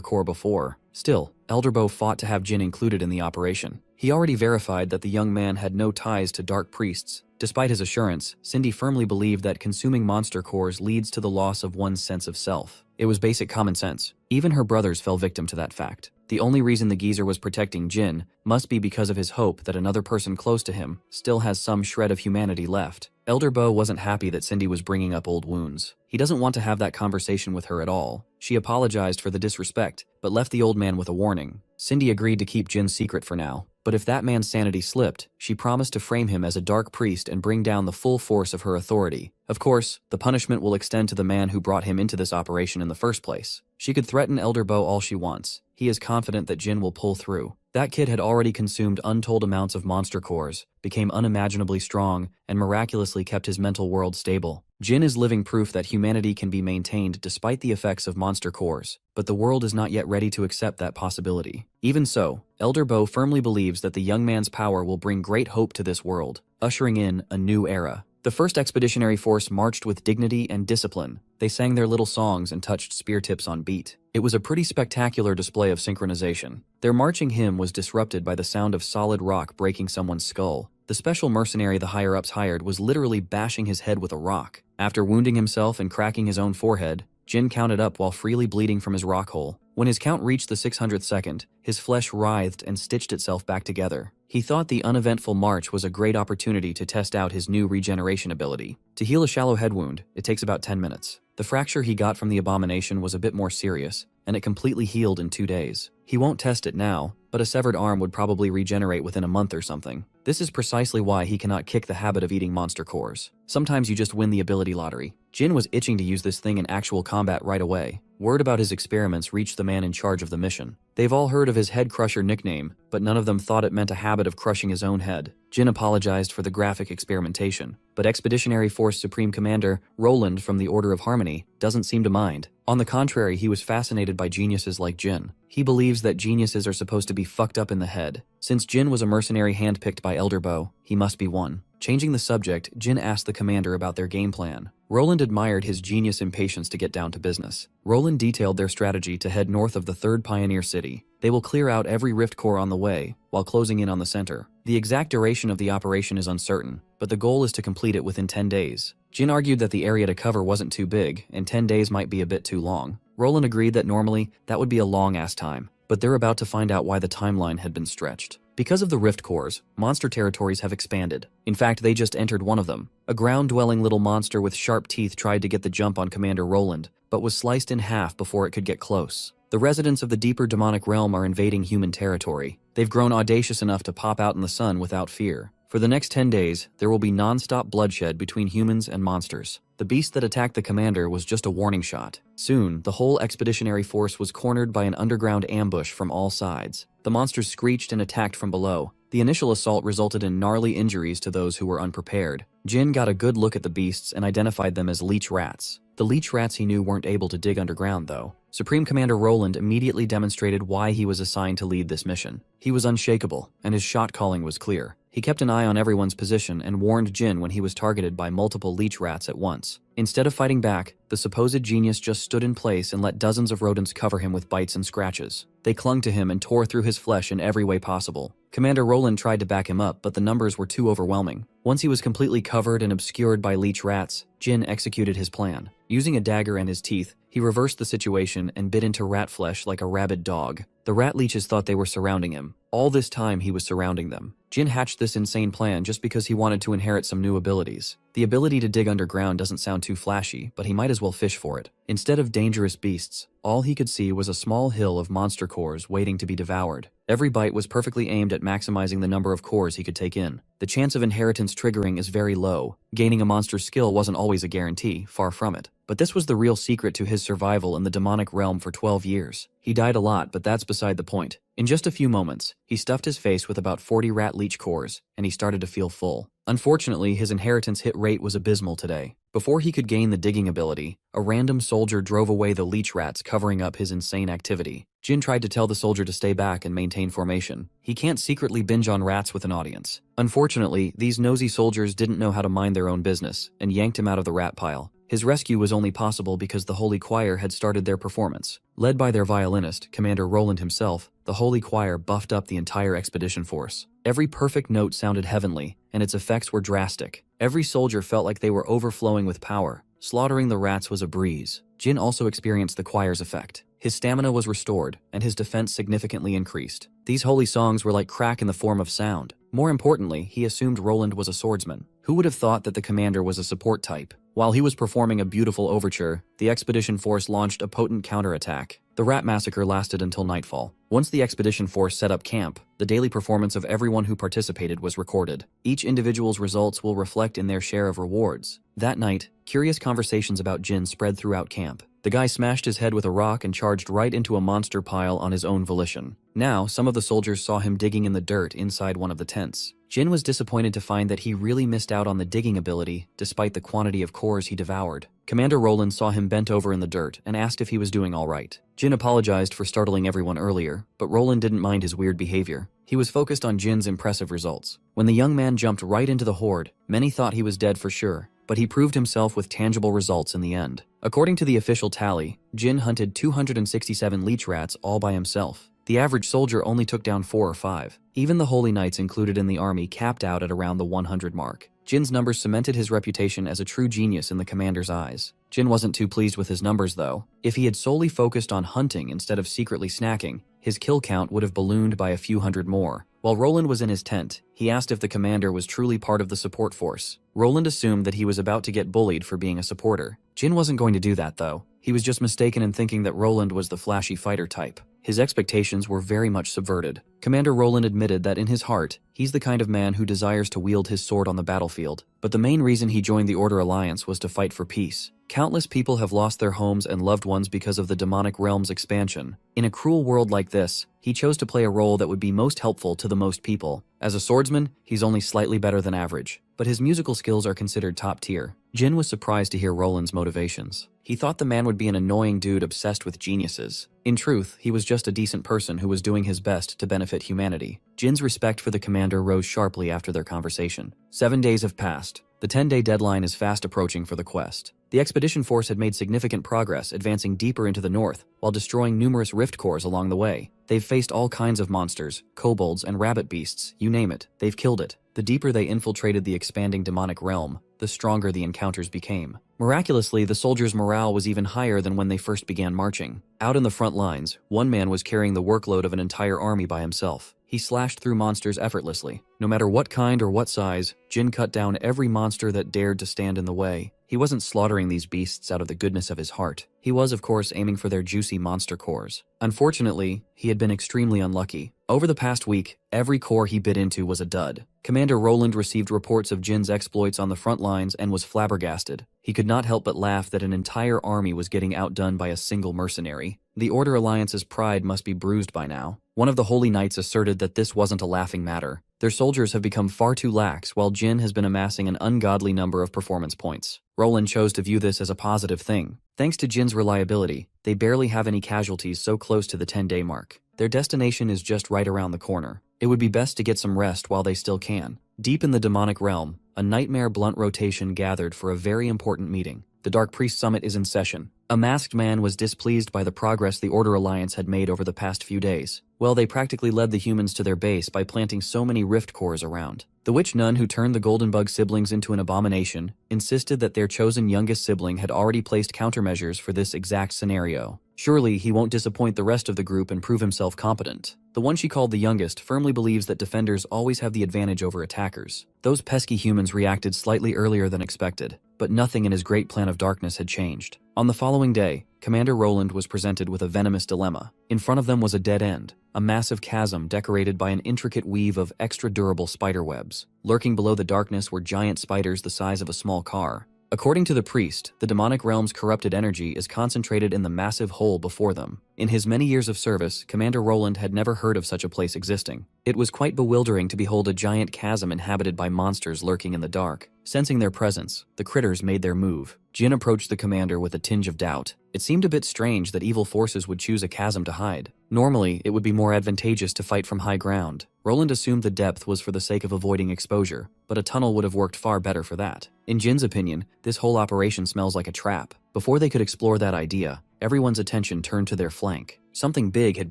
core before. Still, Elder Bo fought to have Jin included in the operation. He already verified that the young man had no ties to Dark Priests. Despite his assurance, Cindy firmly believed that consuming monster cores leads to the loss of one's sense of self. It was basic common sense. Even her brothers fell victim to that fact. The only reason the geezer was protecting Jin must be because of his hope that another person close to him still has some shred of humanity left. Elder Bo wasn't happy that Cindy was bringing up old wounds. He doesn't want to have that conversation with her at all. She apologized for the disrespect, but left the old man with a warning. Cindy agreed to keep Jin's secret for now, but if that man's sanity slipped, she promised to frame him as a dark priest and bring down the full force of her authority. Of course, the punishment will extend to the man who brought him into this operation in the first place. She could threaten Elder Bo all she wants. He is confident that Jin will pull through. That kid had already consumed untold amounts of monster cores, became unimaginably strong, and miraculously kept his mental world stable. Jin is living proof that humanity can be maintained despite the effects of monster cores, but the world is not yet ready to accept that possibility. Even so, Elder Bo firmly believes that the young man's power will bring great hope to this world, ushering in a new era. The first expeditionary force marched with dignity and discipline. They sang their little songs and touched spear tips on beat. It was a pretty spectacular display of synchronization. Their marching hymn was disrupted by the sound of solid rock breaking someone's skull. The special mercenary the higher-ups hired was literally bashing his head with a rock. After wounding himself and cracking his own forehead, Jin counted up while freely bleeding from his rock hole. When his count reached the 600th second, his flesh writhed and stitched itself back together. He thought the uneventful march was a great opportunity to test out his new regeneration ability. To heal a shallow head wound, it takes about 10 minutes. The fracture he got from the abomination was a bit more serious, and it completely healed in 2 days. He won't test it now, but a severed arm would probably regenerate within a month or something. This is precisely why he cannot kick the habit of eating monster cores. Sometimes you just win the ability lottery. Jin was itching to use this thing in actual combat right away. Word about his experiments reached the man in charge of the mission. They've all heard of his head crusher nickname, but none of them thought it meant a habit of crushing his own head. Jin apologized for the graphic experimentation, but Expeditionary Force Supreme Commander Roland from the Order of Harmony doesn't seem to mind. On the contrary, he was fascinated by geniuses like Jin. He believes that geniuses are supposed to be fucked up in the head. Since Jin was a mercenary handpicked by Elder Bo, he must be one. Changing the subject, Jin asked the commander about their game plan. Roland admired his genius impatience to get down to business. Roland detailed their strategy to head north of the third pioneer city. They will clear out every rift core on the way, while closing in on the center. The exact duration of the operation is uncertain, but the goal is to complete it within 10 days. Jin argued that the area to cover wasn't too big, and 10 days might be a bit too long. Roland agreed that normally, that would be a long-ass time, but they're about to find out why the timeline had been stretched. Because of the rift cores, monster territories have expanded. In fact, they just entered one of them. A ground-dwelling little monster with sharp teeth tried to get the jump on Commander Roland, but was sliced in half before it could get close. The residents of the deeper demonic realm are invading human territory. They've grown audacious enough to pop out in the sun without fear. For the next 10 days, there will be non-stop bloodshed between humans and monsters. The beast that attacked the commander was just a warning shot. Soon, the whole expeditionary force was cornered by an underground ambush from all sides. The monsters screeched and attacked from below, The initial assault resulted in gnarly injuries to those who were unprepared. Jin got a good look at the beasts and identified them as leech rats. The leech rats he knew weren't able to dig underground, though. Supreme Commander Roland immediately demonstrated why he was assigned to lead this mission. He was unshakable, and his shot calling was clear. He kept an eye on everyone's position and warned Jin when he was targeted by multiple leech rats at once. Instead of fighting back, the supposed genius just stood in place and let dozens of rodents cover him with bites and scratches. They clung to him and tore through his flesh in every way possible. Commander Roland tried to back him up, but the numbers were too overwhelming. Once he was completely covered and obscured by leech rats, Jin executed his plan. Using a dagger and his teeth, he reversed the situation and bit into rat flesh like a rabid dog. The rat leeches thought they were surrounding him. All this time he was surrounding them. Jin hatched this insane plan just because he wanted to inherit some new abilities. The ability to dig underground doesn't sound too flashy, but he might as well fish for it. Instead of dangerous beasts, all he could see was a small hill of monster cores waiting to be devoured. Every bite was perfectly aimed at maximizing the number of cores he could take in. The chance of inheritance triggering is very low. Gaining a monster's skill wasn't always a guarantee, far from it. But this was the real secret to his survival in the demonic realm for 12 years. He died a lot, but that's beside the point. In just a few moments, he stuffed his face with about 40 rat leech cores, and he started to feel full. Unfortunately, his inheritance hit rate was abysmal today. Before he could gain the digging ability, a random soldier drove away the leech rats covering up his insane activity. Jin tried to tell the soldier to stay back and maintain formation. He can't secretly binge on rats with an audience. Unfortunately, these nosy soldiers didn't know how to mind their own business and yanked him out of the rat pile. His rescue was only possible because the Holy Choir had started their performance. Led by their violinist, Commander Roland himself, the Holy Choir buffed up the entire expedition force. Every perfect note sounded heavenly, and its effects were drastic. Every soldier felt like they were overflowing with power. Slaughtering the rats was a breeze. Jin also experienced the choir's effect. His stamina was restored, and his defense significantly increased. These holy songs were like crack in the form of sound. More importantly, he assumed Roland was a swordsman. Who would have thought that the commander was a support type? While he was performing a beautiful overture, the expedition force launched a potent counterattack. The rat massacre lasted until nightfall. Once the expedition force set up camp, the daily performance of everyone who participated was recorded. Each individual's results will reflect in their share of rewards. That night, curious conversations about Jin spread throughout camp. The guy smashed his head with a rock and charged right into a monster pile on his own volition. Now, some of the soldiers saw him digging in the dirt inside one of the tents. Jin was disappointed to find that he really missed out on the digging ability, despite the quantity of cores he devoured. Commander Roland saw him bent over in the dirt and asked if he was doing all right. Jin apologized for startling everyone earlier, but Roland didn't mind his weird behavior. He was focused on Jin's impressive results. When the young man jumped right into the horde, many thought he was dead for sure, but he proved himself with tangible results in the end. According to the official tally, Jin hunted 267 leech rats all by himself. The average soldier only took down 4 or 5. Even the holy knights included in the army capped out at around the 100 mark. Jin's numbers cemented his reputation as a true genius in the commander's eyes. Jin wasn't too pleased with his numbers, though. If he had solely focused on hunting instead of secretly snacking, his kill count would have ballooned by a few hundred more. While Roland was in his tent, he asked if the commander was truly part of the support force. Roland assumed that he was about to get bullied for being a supporter. Jin wasn't going to do that, though. He was just mistaken in thinking that Roland was the flashy fighter type. His expectations were very much subverted. Commander Roland admitted that in his heart, he's the kind of man who desires to wield his sword on the battlefield. But the main reason he joined the Order Alliance was to fight for peace. Countless people have lost their homes and loved ones because of the demonic realm's expansion. In a cruel world like this, he chose to play a role that would be most helpful to the most people. As a swordsman, he's only slightly better than average, but his musical skills are considered top tier. Jin was surprised to hear Roland's motivations. He thought the man would be an annoying dude obsessed with geniuses. In truth, he was just a decent person who was doing his best to benefit humanity. Jin's respect for the commander rose sharply after their conversation. 7 days have passed. The 10-day deadline is fast approaching for the quest. The expedition force had made significant progress, advancing deeper into the north, while destroying numerous rift cores along the way. They've faced all kinds of monsters, kobolds, and rabbit beasts, you name it. They've killed it. The deeper they infiltrated the expanding demonic realm, the stronger the encounters became. Miraculously, the soldiers' morale was even higher than when they first began marching. Out in the front lines, one man was carrying the workload of an entire army by himself. He slashed through monsters effortlessly. No matter what kind or what size, Jin cut down every monster that dared to stand in the way. He wasn't slaughtering these beasts out of the goodness of his heart. He was, of course, aiming for their juicy monster cores. Unfortunately, he had been extremely unlucky. Over the past week, every core he bit into was a dud. Commander Roland received reports of Jin's exploits on the front lines and was flabbergasted. He could not help but laugh that an entire army was getting outdone by a single mercenary. The Order Alliance's pride must be bruised by now. One of the Holy Knights asserted that this wasn't a laughing matter. Their soldiers have become far too lax, while Jin has been amassing an ungodly number of performance points. Roland chose to view this as a positive thing. Thanks to Jin's reliability, they barely have any casualties so close to the 10-day mark. Their destination is just right around the corner. It would be best to get some rest while they still can. Deep in the demonic realm, a nightmare blunt rotation gathered for a very important meeting. The Dark Priest Summit is in session. A masked man was displeased by the progress the Order Alliance had made over the past few days. Well, they practically led the humans to their base by planting so many rift cores around. The witch nun who turned the Golden Bug siblings into an abomination insisted that their chosen youngest sibling had already placed countermeasures for this exact scenario. Surely he won't disappoint the rest of the group and prove himself competent. The one she called the youngest firmly believes that defenders always have the advantage over attackers. Those pesky humans reacted slightly earlier than expected, but nothing in his great plan of darkness had changed. On the following day, Commander Roland was presented with a venomous dilemma. In front of them was a dead end, a massive chasm decorated by an intricate weave of extra-durable spider webs. Lurking below the darkness were giant spiders the size of a small car. According to the priest, the demonic realm's corrupted energy is concentrated in the massive hole before them. In his many years of service, Commander Roland had never heard of such a place existing. It was quite bewildering to behold a giant chasm inhabited by monsters lurking in the dark. Sensing their presence, the critters made their move. Jin approached the commander with a tinge of doubt. It seemed a bit strange that evil forces would choose a chasm to hide. Normally, it would be more advantageous to fight from high ground. Roland assumed the depth was for the sake of avoiding exposure, but a tunnel would have worked far better for that. In Jin's opinion, this whole operation smells like a trap. Before they could explore that idea, everyone's attention turned to their flank. Something big had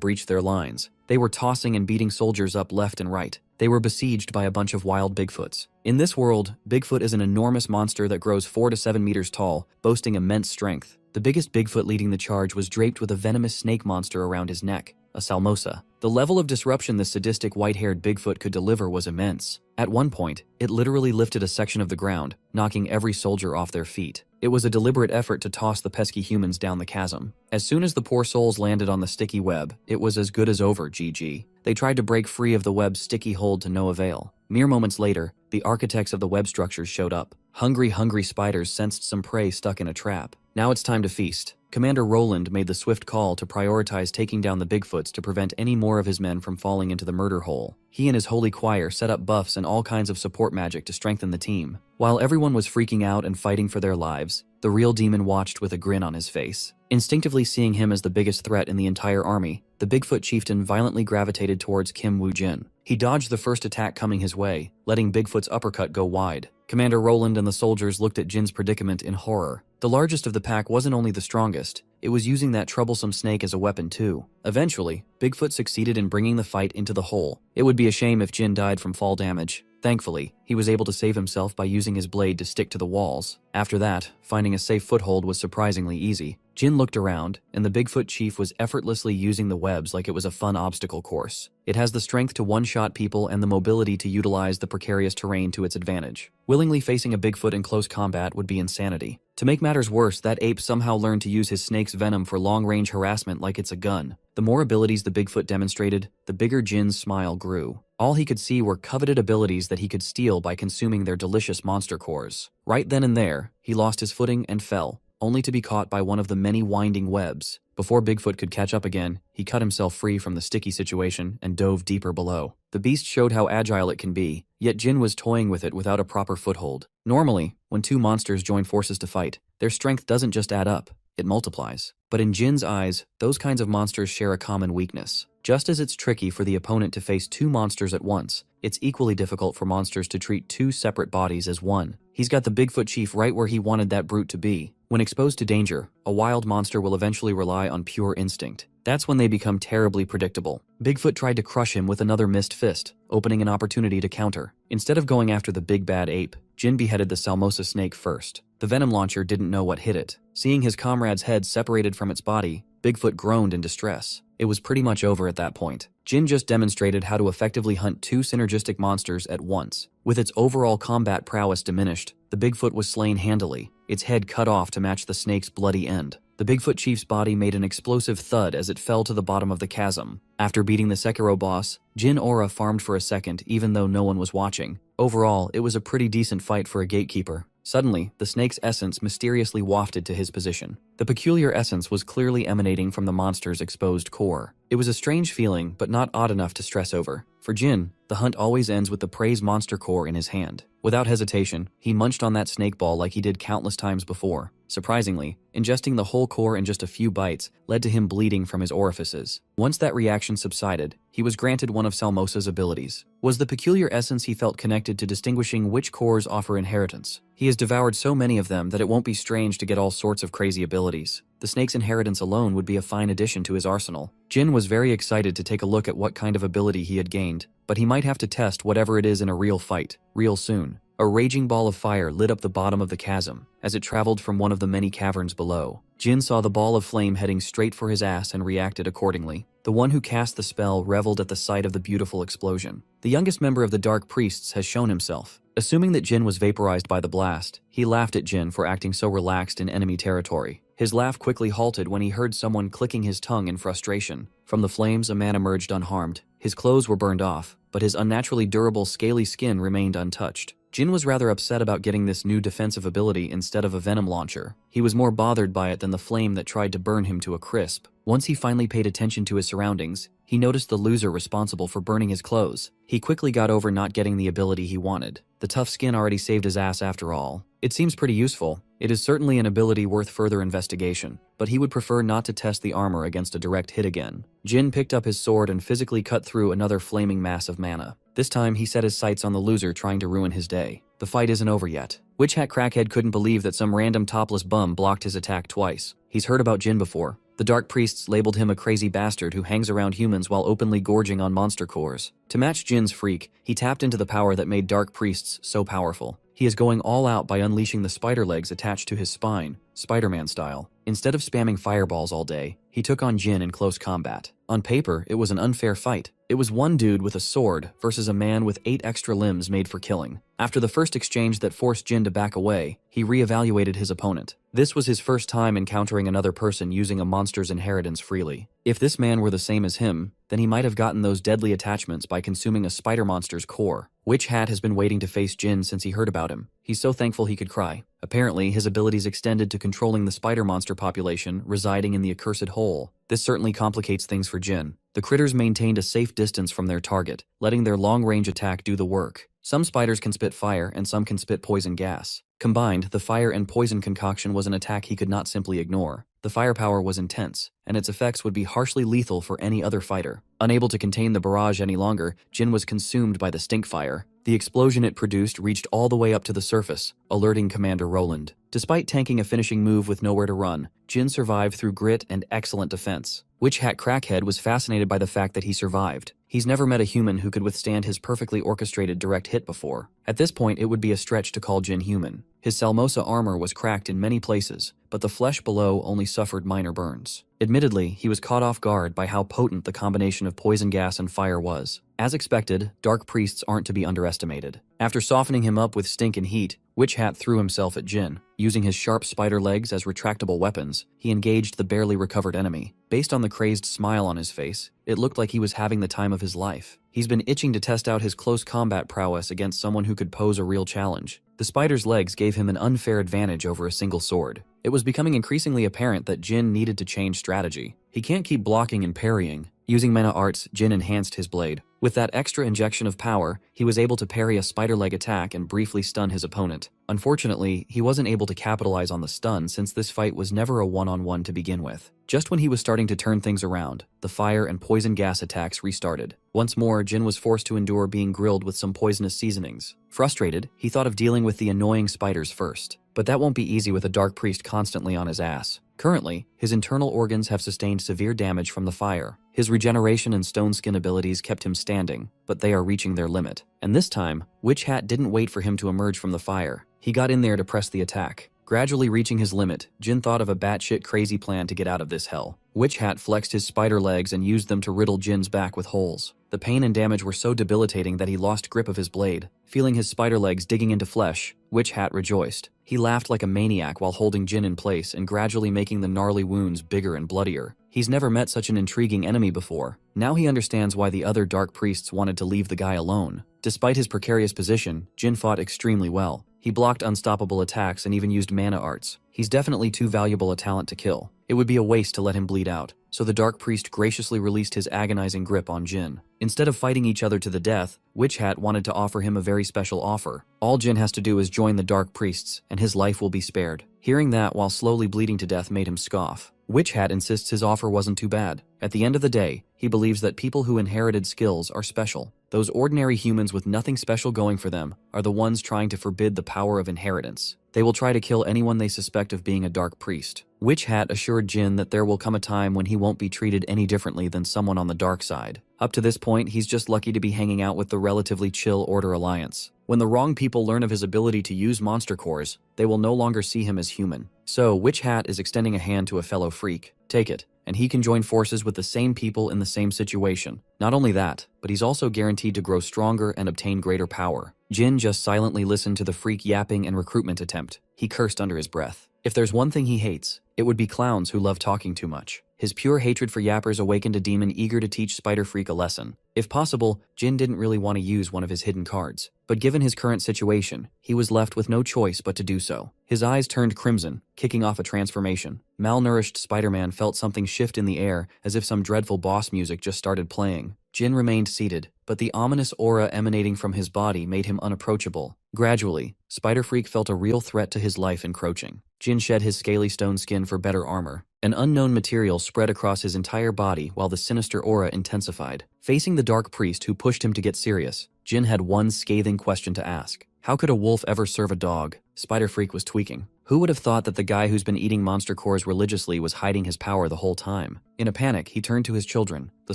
breached their lines. They were tossing and beating soldiers up left and right. They were besieged by a bunch of wild Bigfoots. In this world, Bigfoot is an enormous monster that grows 4 to 7 meters tall, boasting immense strength. The biggest Bigfoot leading the charge was draped with a venomous snake monster around his neck, a salmosa. The level of disruption this sadistic white-haired Bigfoot could deliver was immense. At one point, it literally lifted a section of the ground, knocking every soldier off their feet. It was a deliberate effort to toss the pesky humans down the chasm. As soon as the poor souls landed on the sticky web, it was as good as over, GG. They tried to break free of the web's sticky hold to no avail. Mere moments later, the architects of the web structures showed up. Hungry spiders sensed some prey stuck in a trap. Now it's time to feast. Commander Roland made the swift call to prioritize taking down the Bigfoots to prevent any more of his men from falling into the murder hole. He and his holy choir set up buffs and all kinds of support magic to strengthen the team. While everyone was freaking out and fighting for their lives, the real demon watched with a grin on his face. Instinctively seeing him as the biggest threat in the entire army, the Bigfoot chieftain violently gravitated towards Kim Woo-jin. He dodged the first attack coming his way, letting Bigfoot's uppercut go wide. Commander Roland and the soldiers looked at Jin's predicament in horror. The largest of the pack wasn't only the strongest, it was using that troublesome snake as a weapon too. Eventually, Bigfoot succeeded in bringing the fight into the hole. It would be a shame if Jin died from fall damage. Thankfully, he was able to save himself by using his blade to stick to the walls. After that, finding a safe foothold was surprisingly easy. Jin looked around, and the Bigfoot chief was effortlessly using the webs like it was a fun obstacle course. It has the strength to one-shot people and the mobility to utilize the precarious terrain to its advantage. Willingly facing a Bigfoot in close combat would be insanity. To make matters worse, that ape somehow learned to use his snake's venom for long-range harassment like it's a gun. The more abilities the Bigfoot demonstrated, the bigger Jin's smile grew. All he could see were coveted abilities that he could steal by consuming their delicious monster cores. Right then and there, he lost his footing and fell, only to be caught by one of the many winding webs. Before Bigfoot could catch up again, he cut himself free from the sticky situation and dove deeper below. The beast showed how agile it can be, yet Jin was toying with it without a proper foothold. Normally, when two monsters join forces to fight, their strength doesn't just add up, it multiplies. But in Jin's eyes, those kinds of monsters share a common weakness. Just as it's tricky for the opponent to face two monsters at once, it's equally difficult for monsters to treat two separate bodies as one. He's got the Bigfoot chief right where he wanted that brute to be. When exposed to danger, a wild monster will eventually rely on pure instinct. That's when they become terribly predictable. Bigfoot tried to crush him with another missed fist, opening an opportunity to counter. Instead of going after the big bad ape, Jin beheaded the Salmosa snake first. The venom launcher didn't know what hit it. Seeing his comrade's head separated from its body, Bigfoot groaned in distress. It was pretty much over at that point. Jin just demonstrated how to effectively hunt two synergistic monsters at once. With its overall combat prowess diminished, the Bigfoot was slain handily, its head cut off to match the snake's bloody end. The Bigfoot chief's body made an explosive thud as it fell to the bottom of the chasm. After beating the Sekiro boss, Jin Aura farmed for a second even though no one was watching. Overall, it was a pretty decent fight for a gatekeeper. Suddenly, the snake's essence mysteriously wafted to his position. The peculiar essence was clearly emanating from the monster's exposed core. It was a strange feeling, but not odd enough to stress over. For Jin, the hunt always ends with the prey's monster core in his hand. Without hesitation, he munched on that snake ball like he did countless times before. Surprisingly, ingesting the whole core in just a few bites led to him bleeding from his orifices. Once that reaction subsided, he was granted one of Salmosa's abilities. Was the peculiar essence he felt connected to distinguishing which cores offer inheritance. He has devoured so many of them that it won't be strange to get all sorts of crazy abilities. The snake's inheritance alone would be a fine addition to his arsenal. Jin was very excited to take a look at what kind of ability he had gained, but he might have to test whatever it is in a real fight, real soon. A raging ball of fire lit up the bottom of the chasm as it traveled from one of the many caverns below. Jin saw the ball of flame heading straight for his ass and reacted accordingly. The one who cast the spell reveled at the sight of the beautiful explosion. The youngest member of the Dark Priests has shown himself. Assuming that Jin was vaporized by the blast, he laughed at Jin for acting so relaxed in enemy territory. His laugh quickly halted when he heard someone clicking his tongue in frustration. From the flames, a man emerged unharmed. His clothes were burned off, but his unnaturally durable, scaly skin remained untouched. Jin was rather upset about getting this new defensive ability instead of a venom launcher. He was more bothered by it than the flame that tried to burn him to a crisp. Once he finally paid attention to his surroundings, he noticed the loser responsible for burning his clothes. He quickly got over not getting the ability he wanted. The tough skin already saved his ass after all. It seems pretty useful. It is certainly an ability worth further investigation, but he would prefer not to test the armor against a direct hit again. Jin picked up his sword and physically cut through another flaming mass of mana. This time he set his sights on the loser trying to ruin his day. The fight isn't over yet. Witch Hat Crackhead couldn't believe that some random topless bum blocked his attack twice. He's heard about Jin before. The Dark Priests labeled him a crazy bastard who hangs around humans while openly gorging on monster cores. To match Jin's freak, he tapped into the power that made Dark Priests so powerful. He is going all out by unleashing the spider legs attached to his spine, Spider-Man style. Instead of spamming fireballs all day, he took on Jin in close combat. On paper, it was an unfair fight. It was one dude with a sword versus a man with 8 extra limbs made for killing. After the first exchange that forced Jin to back away, he re-evaluated his opponent. This was his first time encountering another person using a monster's inheritance freely. If this man were the same as him, then he might have gotten those deadly attachments by consuming a spider monster's core. Witch Hat has been waiting to face Jin since he heard about him. He's so thankful he could cry. Apparently, his abilities extended to controlling the spider monster population residing in the accursed hole. This certainly complicates things for Jin. The critters maintained a safe distance from their target, letting their long-range attack do the work. Some spiders can spit fire and some can spit poison gas. Combined, the fire and poison concoction was an attack he could not simply ignore. The firepower was intense, and its effects would be harshly lethal for any other fighter. Unable to contain the barrage any longer, Jin was consumed by the stink fire. The explosion it produced reached all the way up to the surface, alerting Commander Roland. Despite tanking a finishing move with nowhere to run, Jin survived through grit and excellent defense. Witch Hat Crackhead was fascinated by the fact that he survived. He's never met a human who could withstand his perfectly orchestrated direct hit before. At this point, it would be a stretch to call Jin human. His Salmosa armor was cracked in many places, but the flesh below only suffered minor burns. Admittedly, he was caught off guard by how potent the combination of poison gas and fire was. As expected, Dark Priests aren't to be underestimated. After softening him up with stink and heat, Witch Hat threw himself at Jin. Using his sharp spider legs as retractable weapons, he engaged the barely recovered enemy. Based on the crazed smile on his face, it looked like he was having the time of his life. He's been itching to test out his close combat prowess against someone who could pose a real challenge. The spider's legs gave him an unfair advantage over a single sword. It was becoming increasingly apparent that Jin needed to change strategy. He can't keep blocking and parrying. Using mana arts, Jin enhanced his blade. With that extra injection of power, he was able to parry a spider leg attack and briefly stun his opponent. Unfortunately, he wasn't able to capitalize on the stun since this fight was never a one-on-one to begin with. Just when he was starting to turn things around, the fire and poison gas attacks restarted. Once more, Jin was forced to endure being grilled with some poisonous seasonings. Frustrated, he thought of dealing with the annoying spiders first. But that won't be easy with a Dark Priest constantly on his ass. Currently, his internal organs have sustained severe damage from the fire. His regeneration and stone skin abilities kept him standing, but they are reaching their limit. And this time, Witch Hat didn't wait for him to emerge from the fire. He got in there to press the attack. Gradually reaching his limit, Jin thought of a batshit crazy plan to get out of this hell. Witch Hat flexed his spider legs and used them to riddle Jin's back with holes. The pain and damage were so debilitating that he lost grip of his blade. Feeling his spider legs digging into flesh, Witch Hat rejoiced. He laughed like a maniac while holding Jin in place and gradually making the gnarly wounds bigger and bloodier. He's never met such an intriguing enemy before. Now he understands why the other Dark Priests wanted to leave the guy alone. Despite his precarious position, Jin fought extremely well. He blocked unstoppable attacks and even used mana arts. He's definitely too valuable a talent to kill. It would be a waste to let him bleed out. So the Dark Priest graciously released his agonizing grip on Jin. Instead of fighting each other to the death, Witch Hat wanted to offer him a very special offer. All Jin has to do is join the Dark Priests, and his life will be spared. Hearing that while slowly bleeding to death made him scoff. Witch Hat insists his offer wasn't too bad. At the end of the day, he believes that people who inherited skills are special. Those ordinary humans with nothing special going for them are the ones trying to forbid the power of inheritance. They will try to kill anyone they suspect of being a Dark Priest. Witch Hat assured Jin that there will come a time when he won't be treated any differently than someone on the dark side. Up to this point, he's just lucky to be hanging out with the relatively chill Order Alliance. When the wrong people learn of his ability to use monster cores, they will no longer see him as human. So, Witch Hat is extending a hand to a fellow freak. Take it, and he can join forces with the same people in the same situation. Not only that, but he's also guaranteed to grow stronger and obtain greater power. Jin just silently listened to the freak yapping and recruitment attempt. He cursed under his breath. If there's one thing he hates, it would be clowns who love talking too much. His pure hatred for yappers awakened a demon eager to teach Spider Freak a lesson. If possible, Jin didn't really want to use one of his hidden cards. But given his current situation, he was left with no choice but to do so. His eyes turned crimson, kicking off a transformation. Malnourished Spider-Man felt something shift in the air as if some dreadful boss music just started playing. Jin remained seated, but the ominous aura emanating from his body made him unapproachable. Gradually, Spider Freak felt a real threat to his life encroaching. Jin shed his scaly stone skin for better armor. An unknown material spread across his entire body while the sinister aura intensified. Facing the Dark Priest who pushed him to get serious, Jin had one scathing question to ask. How could a wolf ever serve a dog? Spider Freak was tweaking. Who would have thought that the guy who's been eating monster cores religiously was hiding his power the whole time? In a panic, he turned to his children, the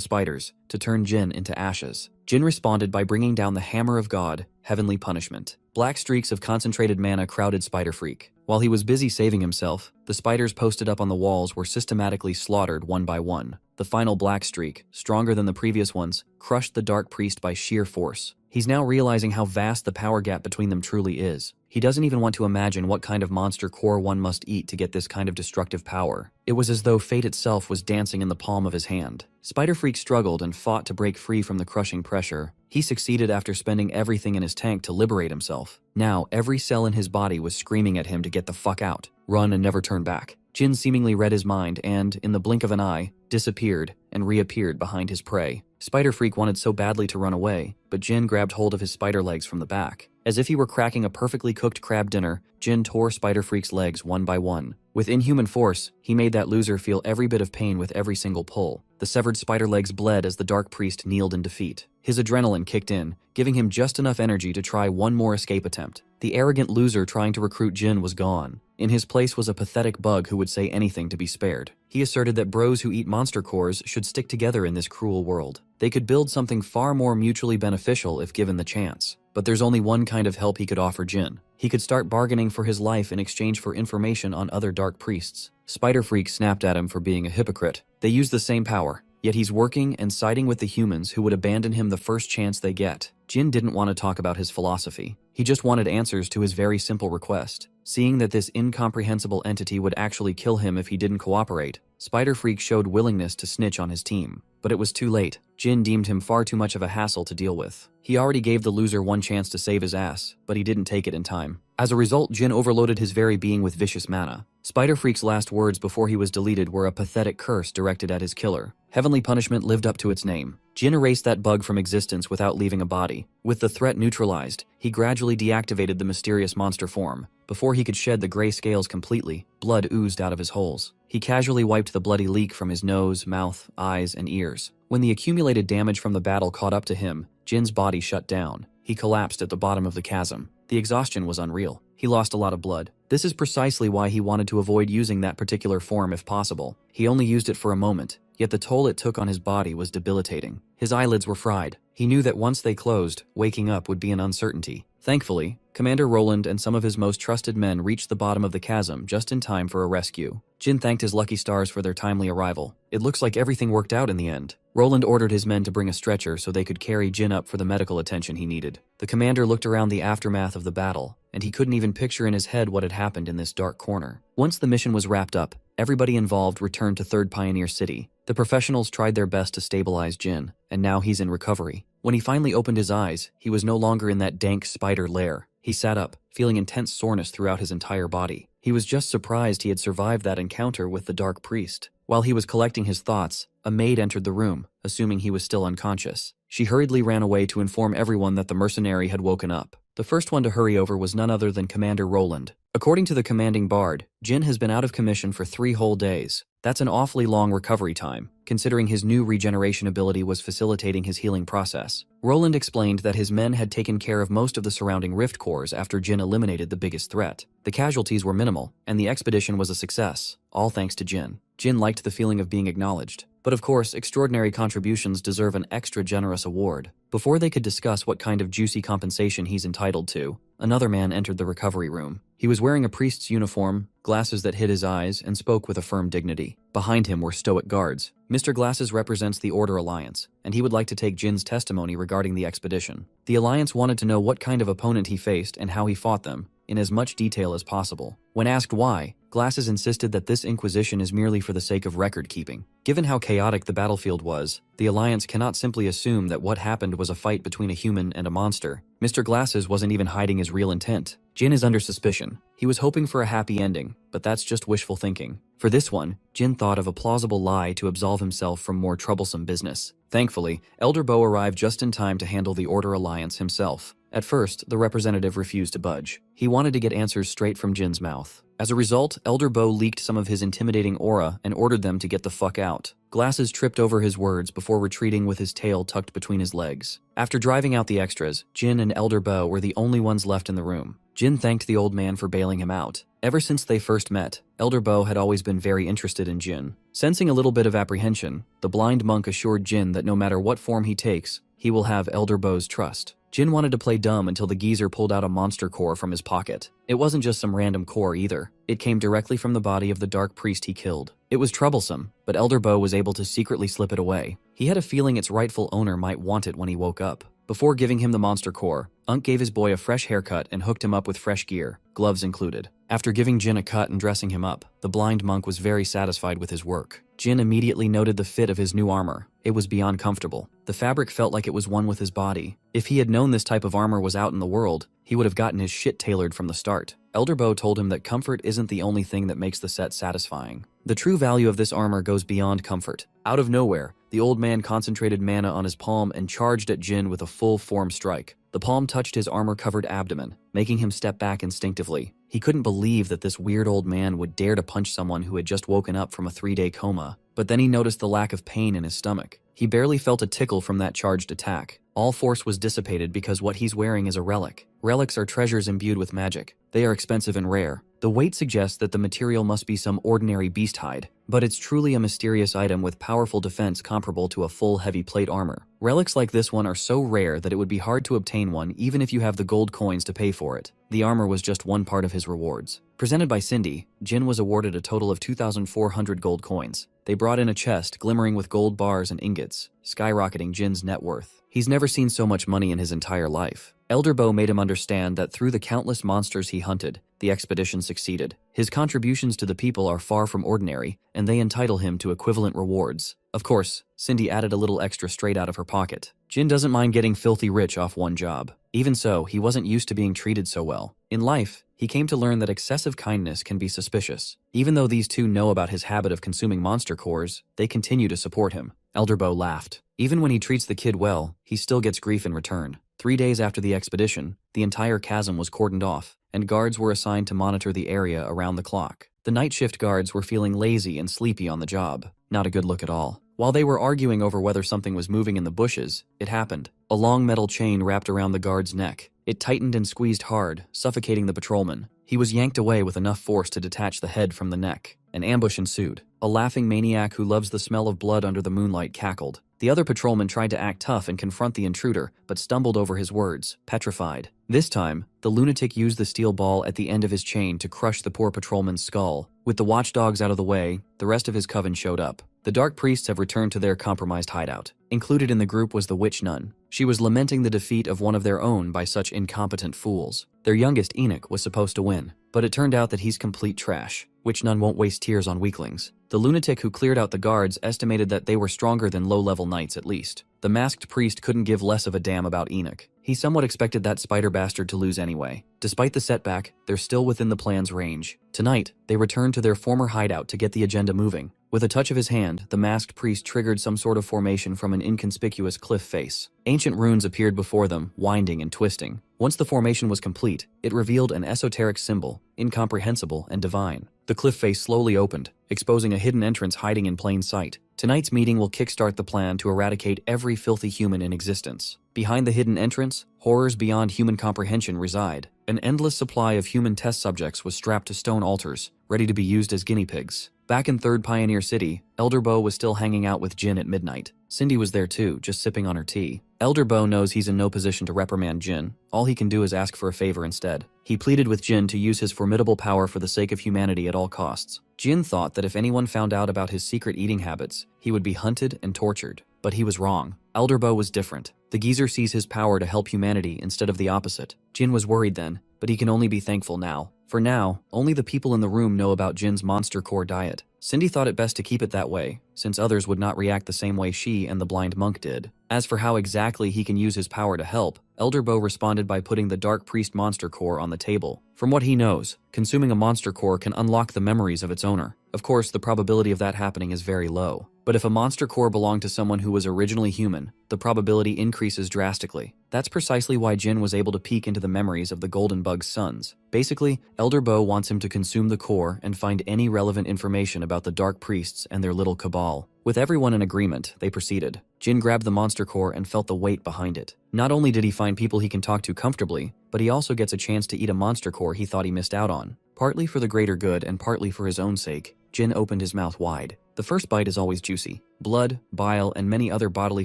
spiders, to turn Jin into ashes. Jin responded by bringing down the Hammer of God, Heavenly Punishment. Black streaks of concentrated mana crowded Spider Freak. While he was busy saving himself, the spiders posted up on the walls were systematically slaughtered one by one. The final black streak, stronger than the previous ones, crushed the Dark Priest by sheer force. He's now realizing how vast the power gap between them truly is. He doesn't even want to imagine what kind of monster core one must eat to get this kind of destructive power. It was as though fate itself was dancing in the palm of his hand. Spider Freak struggled and fought to break free from the crushing pressure. He succeeded after spending everything in his tank to liberate himself. Now, every cell in his body was screaming at him to get the fuck out, run and never turn back. Jin seemingly read his mind and, in the blink of an eye, disappeared and reappeared behind his prey. Spider Freak wanted so badly to run away, but Jin grabbed hold of his spider legs from the back. As if he were cracking a perfectly cooked crab dinner, Jin tore Spider Freak's legs one by one. With inhuman force, he made that loser feel every bit of pain with every single pull. The severed spider legs bled as the Dark Priest kneeled in defeat. His adrenaline kicked in, giving him just enough energy to try one more escape attempt. The arrogant loser trying to recruit Jin was gone. In his place was a pathetic bug who would say anything to be spared. He asserted that bros who eat monster cores should stick together in this cruel world. They could build something far more mutually beneficial if given the chance. But there's only one kind of help he could offer Jin. He could start bargaining for his life in exchange for information on other Dark Priests. Spider Freak snapped at him for being a hypocrite. They use the same power, yet he's working and siding with the humans who would abandon him the first chance they get. Jin didn't want to talk about his philosophy. He just wanted answers to his very simple request. Seeing that this incomprehensible entity would actually kill him if he didn't cooperate, Spider Freak showed willingness to snitch on his team. But it was too late. Jin deemed him far too much of a hassle to deal with. He already gave the loser one chance to save his ass, but he didn't take it in time. As a result, Jin overloaded his very being with vicious mana. Spider Freak's last words before he was deleted were a pathetic curse directed at his killer. Heavenly Punishment lived up to its name. Jin erased that bug from existence without leaving a body. With the threat neutralized, he gradually deactivated the mysterious monster form. Before he could shed the gray scales completely, blood oozed out of his holes. He casually wiped the bloody leak from his nose, mouth, eyes, and ears. When the accumulated damage from the battle caught up to him, Jin's body shut down. He collapsed at the bottom of the chasm. The exhaustion was unreal. He lost a lot of blood. This is precisely why he wanted to avoid using that particular form if possible. He only used it for a moment, yet the toll it took on his body was debilitating. His eyelids were fried. He knew that once they closed, waking up would be an uncertainty. Thankfully, Commander Roland and some of his most trusted men reached the bottom of the chasm just in time for a rescue. Jin thanked his lucky stars for their timely arrival. It looks like everything worked out in the end. Roland ordered his men to bring a stretcher so they could carry Jin up for the medical attention he needed. The commander looked around the aftermath of the battle, and he couldn't even picture in his head what had happened in this dark corner. Once the mission was wrapped up, everybody involved returned to Third Pioneer City. The professionals tried their best to stabilize Jin, and now he's in recovery. When he finally opened his eyes, he was no longer in that dank spider lair. He sat up, feeling intense soreness throughout his entire body. He was just surprised he had survived that encounter with the dark priest. While he was collecting his thoughts, a maid entered the room, assuming he was still unconscious. She hurriedly ran away to inform everyone that the mercenary had woken up. The first one to hurry over was none other than Commander Roland. According to the commanding bard, Jin has been out of commission for 3 whole days. That's an awfully long recovery time, considering his new regeneration ability was facilitating his healing process. Roland explained that his men had taken care of most of the surrounding rift cores after Jin eliminated the biggest threat. The casualties were minimal, and the expedition was a success, all thanks to Jin. Jin liked the feeling of being acknowledged. But of course, extraordinary contributions deserve an extra generous award. Before they could discuss what kind of juicy compensation he's entitled to, another man entered the recovery room. He was wearing a priest's uniform, glasses that hid his eyes, and spoke with a firm dignity. Behind him were stoic guards. Mr. Glasses represents the Order Alliance, and he would like to take Jin's testimony regarding the expedition. The Alliance wanted to know what kind of opponent he faced and how he fought them, in as much detail as possible. When asked why, Glasses insisted that this inquisition is merely for the sake of record-keeping. Given how chaotic the battlefield was, the Alliance cannot simply assume that what happened was a fight between a human and a monster. Mr. Glasses wasn't even hiding his real intent. Jin is under suspicion. He was hoping for a happy ending, but that's just wishful thinking. For this one, Jin thought of a plausible lie to absolve himself from more troublesome business. Thankfully, Elder Bo arrived just in time to handle the Order Alliance himself. At first, the representative refused to budge. He wanted to get answers straight from Jin's mouth. As a result, Elder Bo leaked some of his intimidating aura and ordered them to get the fuck out. Glasses tripped over his words before retreating with his tail tucked between his legs. After driving out the extras, Jin and Elder Bo were the only ones left in the room. Jin thanked the old man for bailing him out. Ever since they first met, Elder Bo had always been very interested in Jin. Sensing a little bit of apprehension, the blind monk assured Jin that no matter what form he takes, he will have Elder Bo's trust. Jin wanted to play dumb until the geezer pulled out a monster core from his pocket. It wasn't just some random core either. It came directly from the body of the dark priest he killed. It was troublesome, but Elder Bo was able to secretly slip it away. He had a feeling its rightful owner might want it when he woke up. Before giving him the monster core, Unk gave his boy a fresh haircut and hooked him up with fresh gear, gloves included. After giving Jin a cut and dressing him up, the blind monk was very satisfied with his work. Jin immediately noted the fit of his new armor. It was beyond comfortable. The fabric felt like it was one with his body. If he had known this type of armor was out in the world, he would have gotten his shit tailored from the start. Elder Bo told him that comfort isn't the only thing that makes the set satisfying. The true value of this armor goes beyond comfort. Out of nowhere, the old man concentrated mana on his palm and charged at Jin with a full-form strike. The palm touched his armor-covered abdomen, making him step back instinctively. He couldn't believe that this weird old man would dare to punch someone who had just woken up from a 3-day coma. But then he noticed the lack of pain in his stomach. He barely felt a tickle from that charged attack. All force was dissipated because what he's wearing is a relic. Relics are treasures imbued with magic. They are expensive and rare. The weight suggests that the material must be some ordinary beast hide, but it's truly a mysterious item with powerful defense comparable to a full heavy plate armor. Relics like this one are so rare that it would be hard to obtain one even if you have the gold coins to pay for it. The armor was just one part of his rewards. Presented by Cindy, Jin was awarded a total of 2,400 gold coins. They brought in a chest glimmering with gold bars and ingots, skyrocketing Jin's net worth. He's never seen so much money in his entire life. Elder Bo made him understand that through the countless monsters he hunted, the expedition succeeded. His contributions to the people are far from ordinary, and they entitle him to equivalent rewards. Of course, Cindy added a little extra straight out of her pocket. Jin doesn't mind getting filthy rich off one job. Even so, he wasn't used to being treated so well. In life, he came to learn that excessive kindness can be suspicious. Even though these two know about his habit of consuming monster cores, they continue to support him. Elder Bo laughed. Even when he treats the kid well, he still gets grief in return. 3 days after the expedition, the entire chasm was cordoned off, and guards were assigned to monitor the area around the clock. The night shift guards were feeling lazy and sleepy on the job. Not a good look at all. While they were arguing over whether something was moving in the bushes, it happened. A long metal chain wrapped around the guard's neck. It tightened and squeezed hard, suffocating the patrolman. He was yanked away with enough force to detach the head from the neck. An ambush ensued. A laughing maniac who loves the smell of blood under the moonlight cackled. The other patrolman tried to act tough and confront the intruder, but stumbled over his words, petrified. This time, the lunatic used the steel ball at the end of his chain to crush the poor patrolman's skull. With the watchdogs out of the way, the rest of his coven showed up. The dark priests have returned to their compromised hideout. Included in the group was the witch nun. She was lamenting the defeat of one of their own by such incompetent fools. Their youngest, Enoch, was supposed to win, but it turned out that he's complete trash. Witch nun won't waste tears on weaklings. The lunatic who cleared out the guards estimated that they were stronger than low-level knights at least. The masked priest couldn't give less of a damn about Enoch. He somewhat expected that spider bastard to lose anyway. Despite the setback, they're still within the plan's range. Tonight, they return to their former hideout to get the agenda moving. With a touch of his hand, the masked priest triggered some sort of formation from an inconspicuous cliff face. Ancient runes appeared before them, winding and twisting. Once the formation was complete, it revealed an esoteric symbol, incomprehensible and divine. The cliff face slowly opened, exposing a hidden entrance hiding in plain sight. Tonight's meeting will kickstart the plan to eradicate every filthy human in existence. Behind the hidden entrance, horrors beyond human comprehension reside. An endless supply of human test subjects was strapped to stone altars, ready to be used as guinea pigs. Back in Third Pioneer City, Elder Bo was still hanging out with Jin at midnight. Cindy was there too, just sipping on her tea. Elder Bo knows he's in no position to reprimand Jin. All he can do is ask for a favor instead. He pleaded with Jin to use his formidable power for the sake of humanity at all costs. Jin thought that if anyone found out about his secret eating habits, he would be hunted and tortured. But he was wrong. Elder Bo was different. The geezer sees his power to help humanity instead of the opposite. Jin was worried then, but he can only be thankful now. For now, only the people in the room know about Jin's monster core diet. Cindy thought it best to keep it that way, since others would not react the same way she and the blind monk did. As for how exactly he can use his power to help, Elder Bo responded by putting the Dark Priest monster core on the table. From what he knows, consuming a monster core can unlock the memories of its owner. Of course, the probability of that happening is very low. But if a monster core belonged to someone who was originally human, the probability increases drastically. That's precisely why Jin was able to peek into the memories of the Golden Bug's sons. Basically, Elder Bo wants him to consume the core and find any relevant information about the Dark Priests and their little cabal. With everyone in agreement, they proceeded. Jin grabbed the monster core and felt the weight behind it. Not only did he find people he can talk to comfortably, but he also gets a chance to eat a monster core he thought he missed out on. Partly for the greater good and partly for his own sake, Jin opened his mouth wide. The first bite is always juicy. Blood, bile, and many other bodily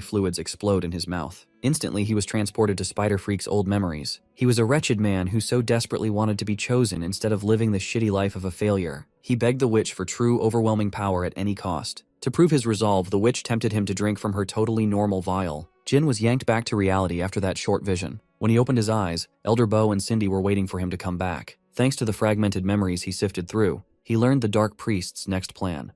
fluids explode in his mouth. Instantly, he was transported to Spider Freak's old memories. He was a wretched man who so desperately wanted to be chosen instead of living the shitty life of a failure. He begged the witch for true, overwhelming power at any cost. To prove his resolve, the witch tempted him to drink from her totally normal vial. Jin was yanked back to reality after that short vision. When he opened his eyes, Elder Bo and Cindy were waiting for him to come back. Thanks to the fragmented memories he sifted through, he learned the Dark Priest's next plan.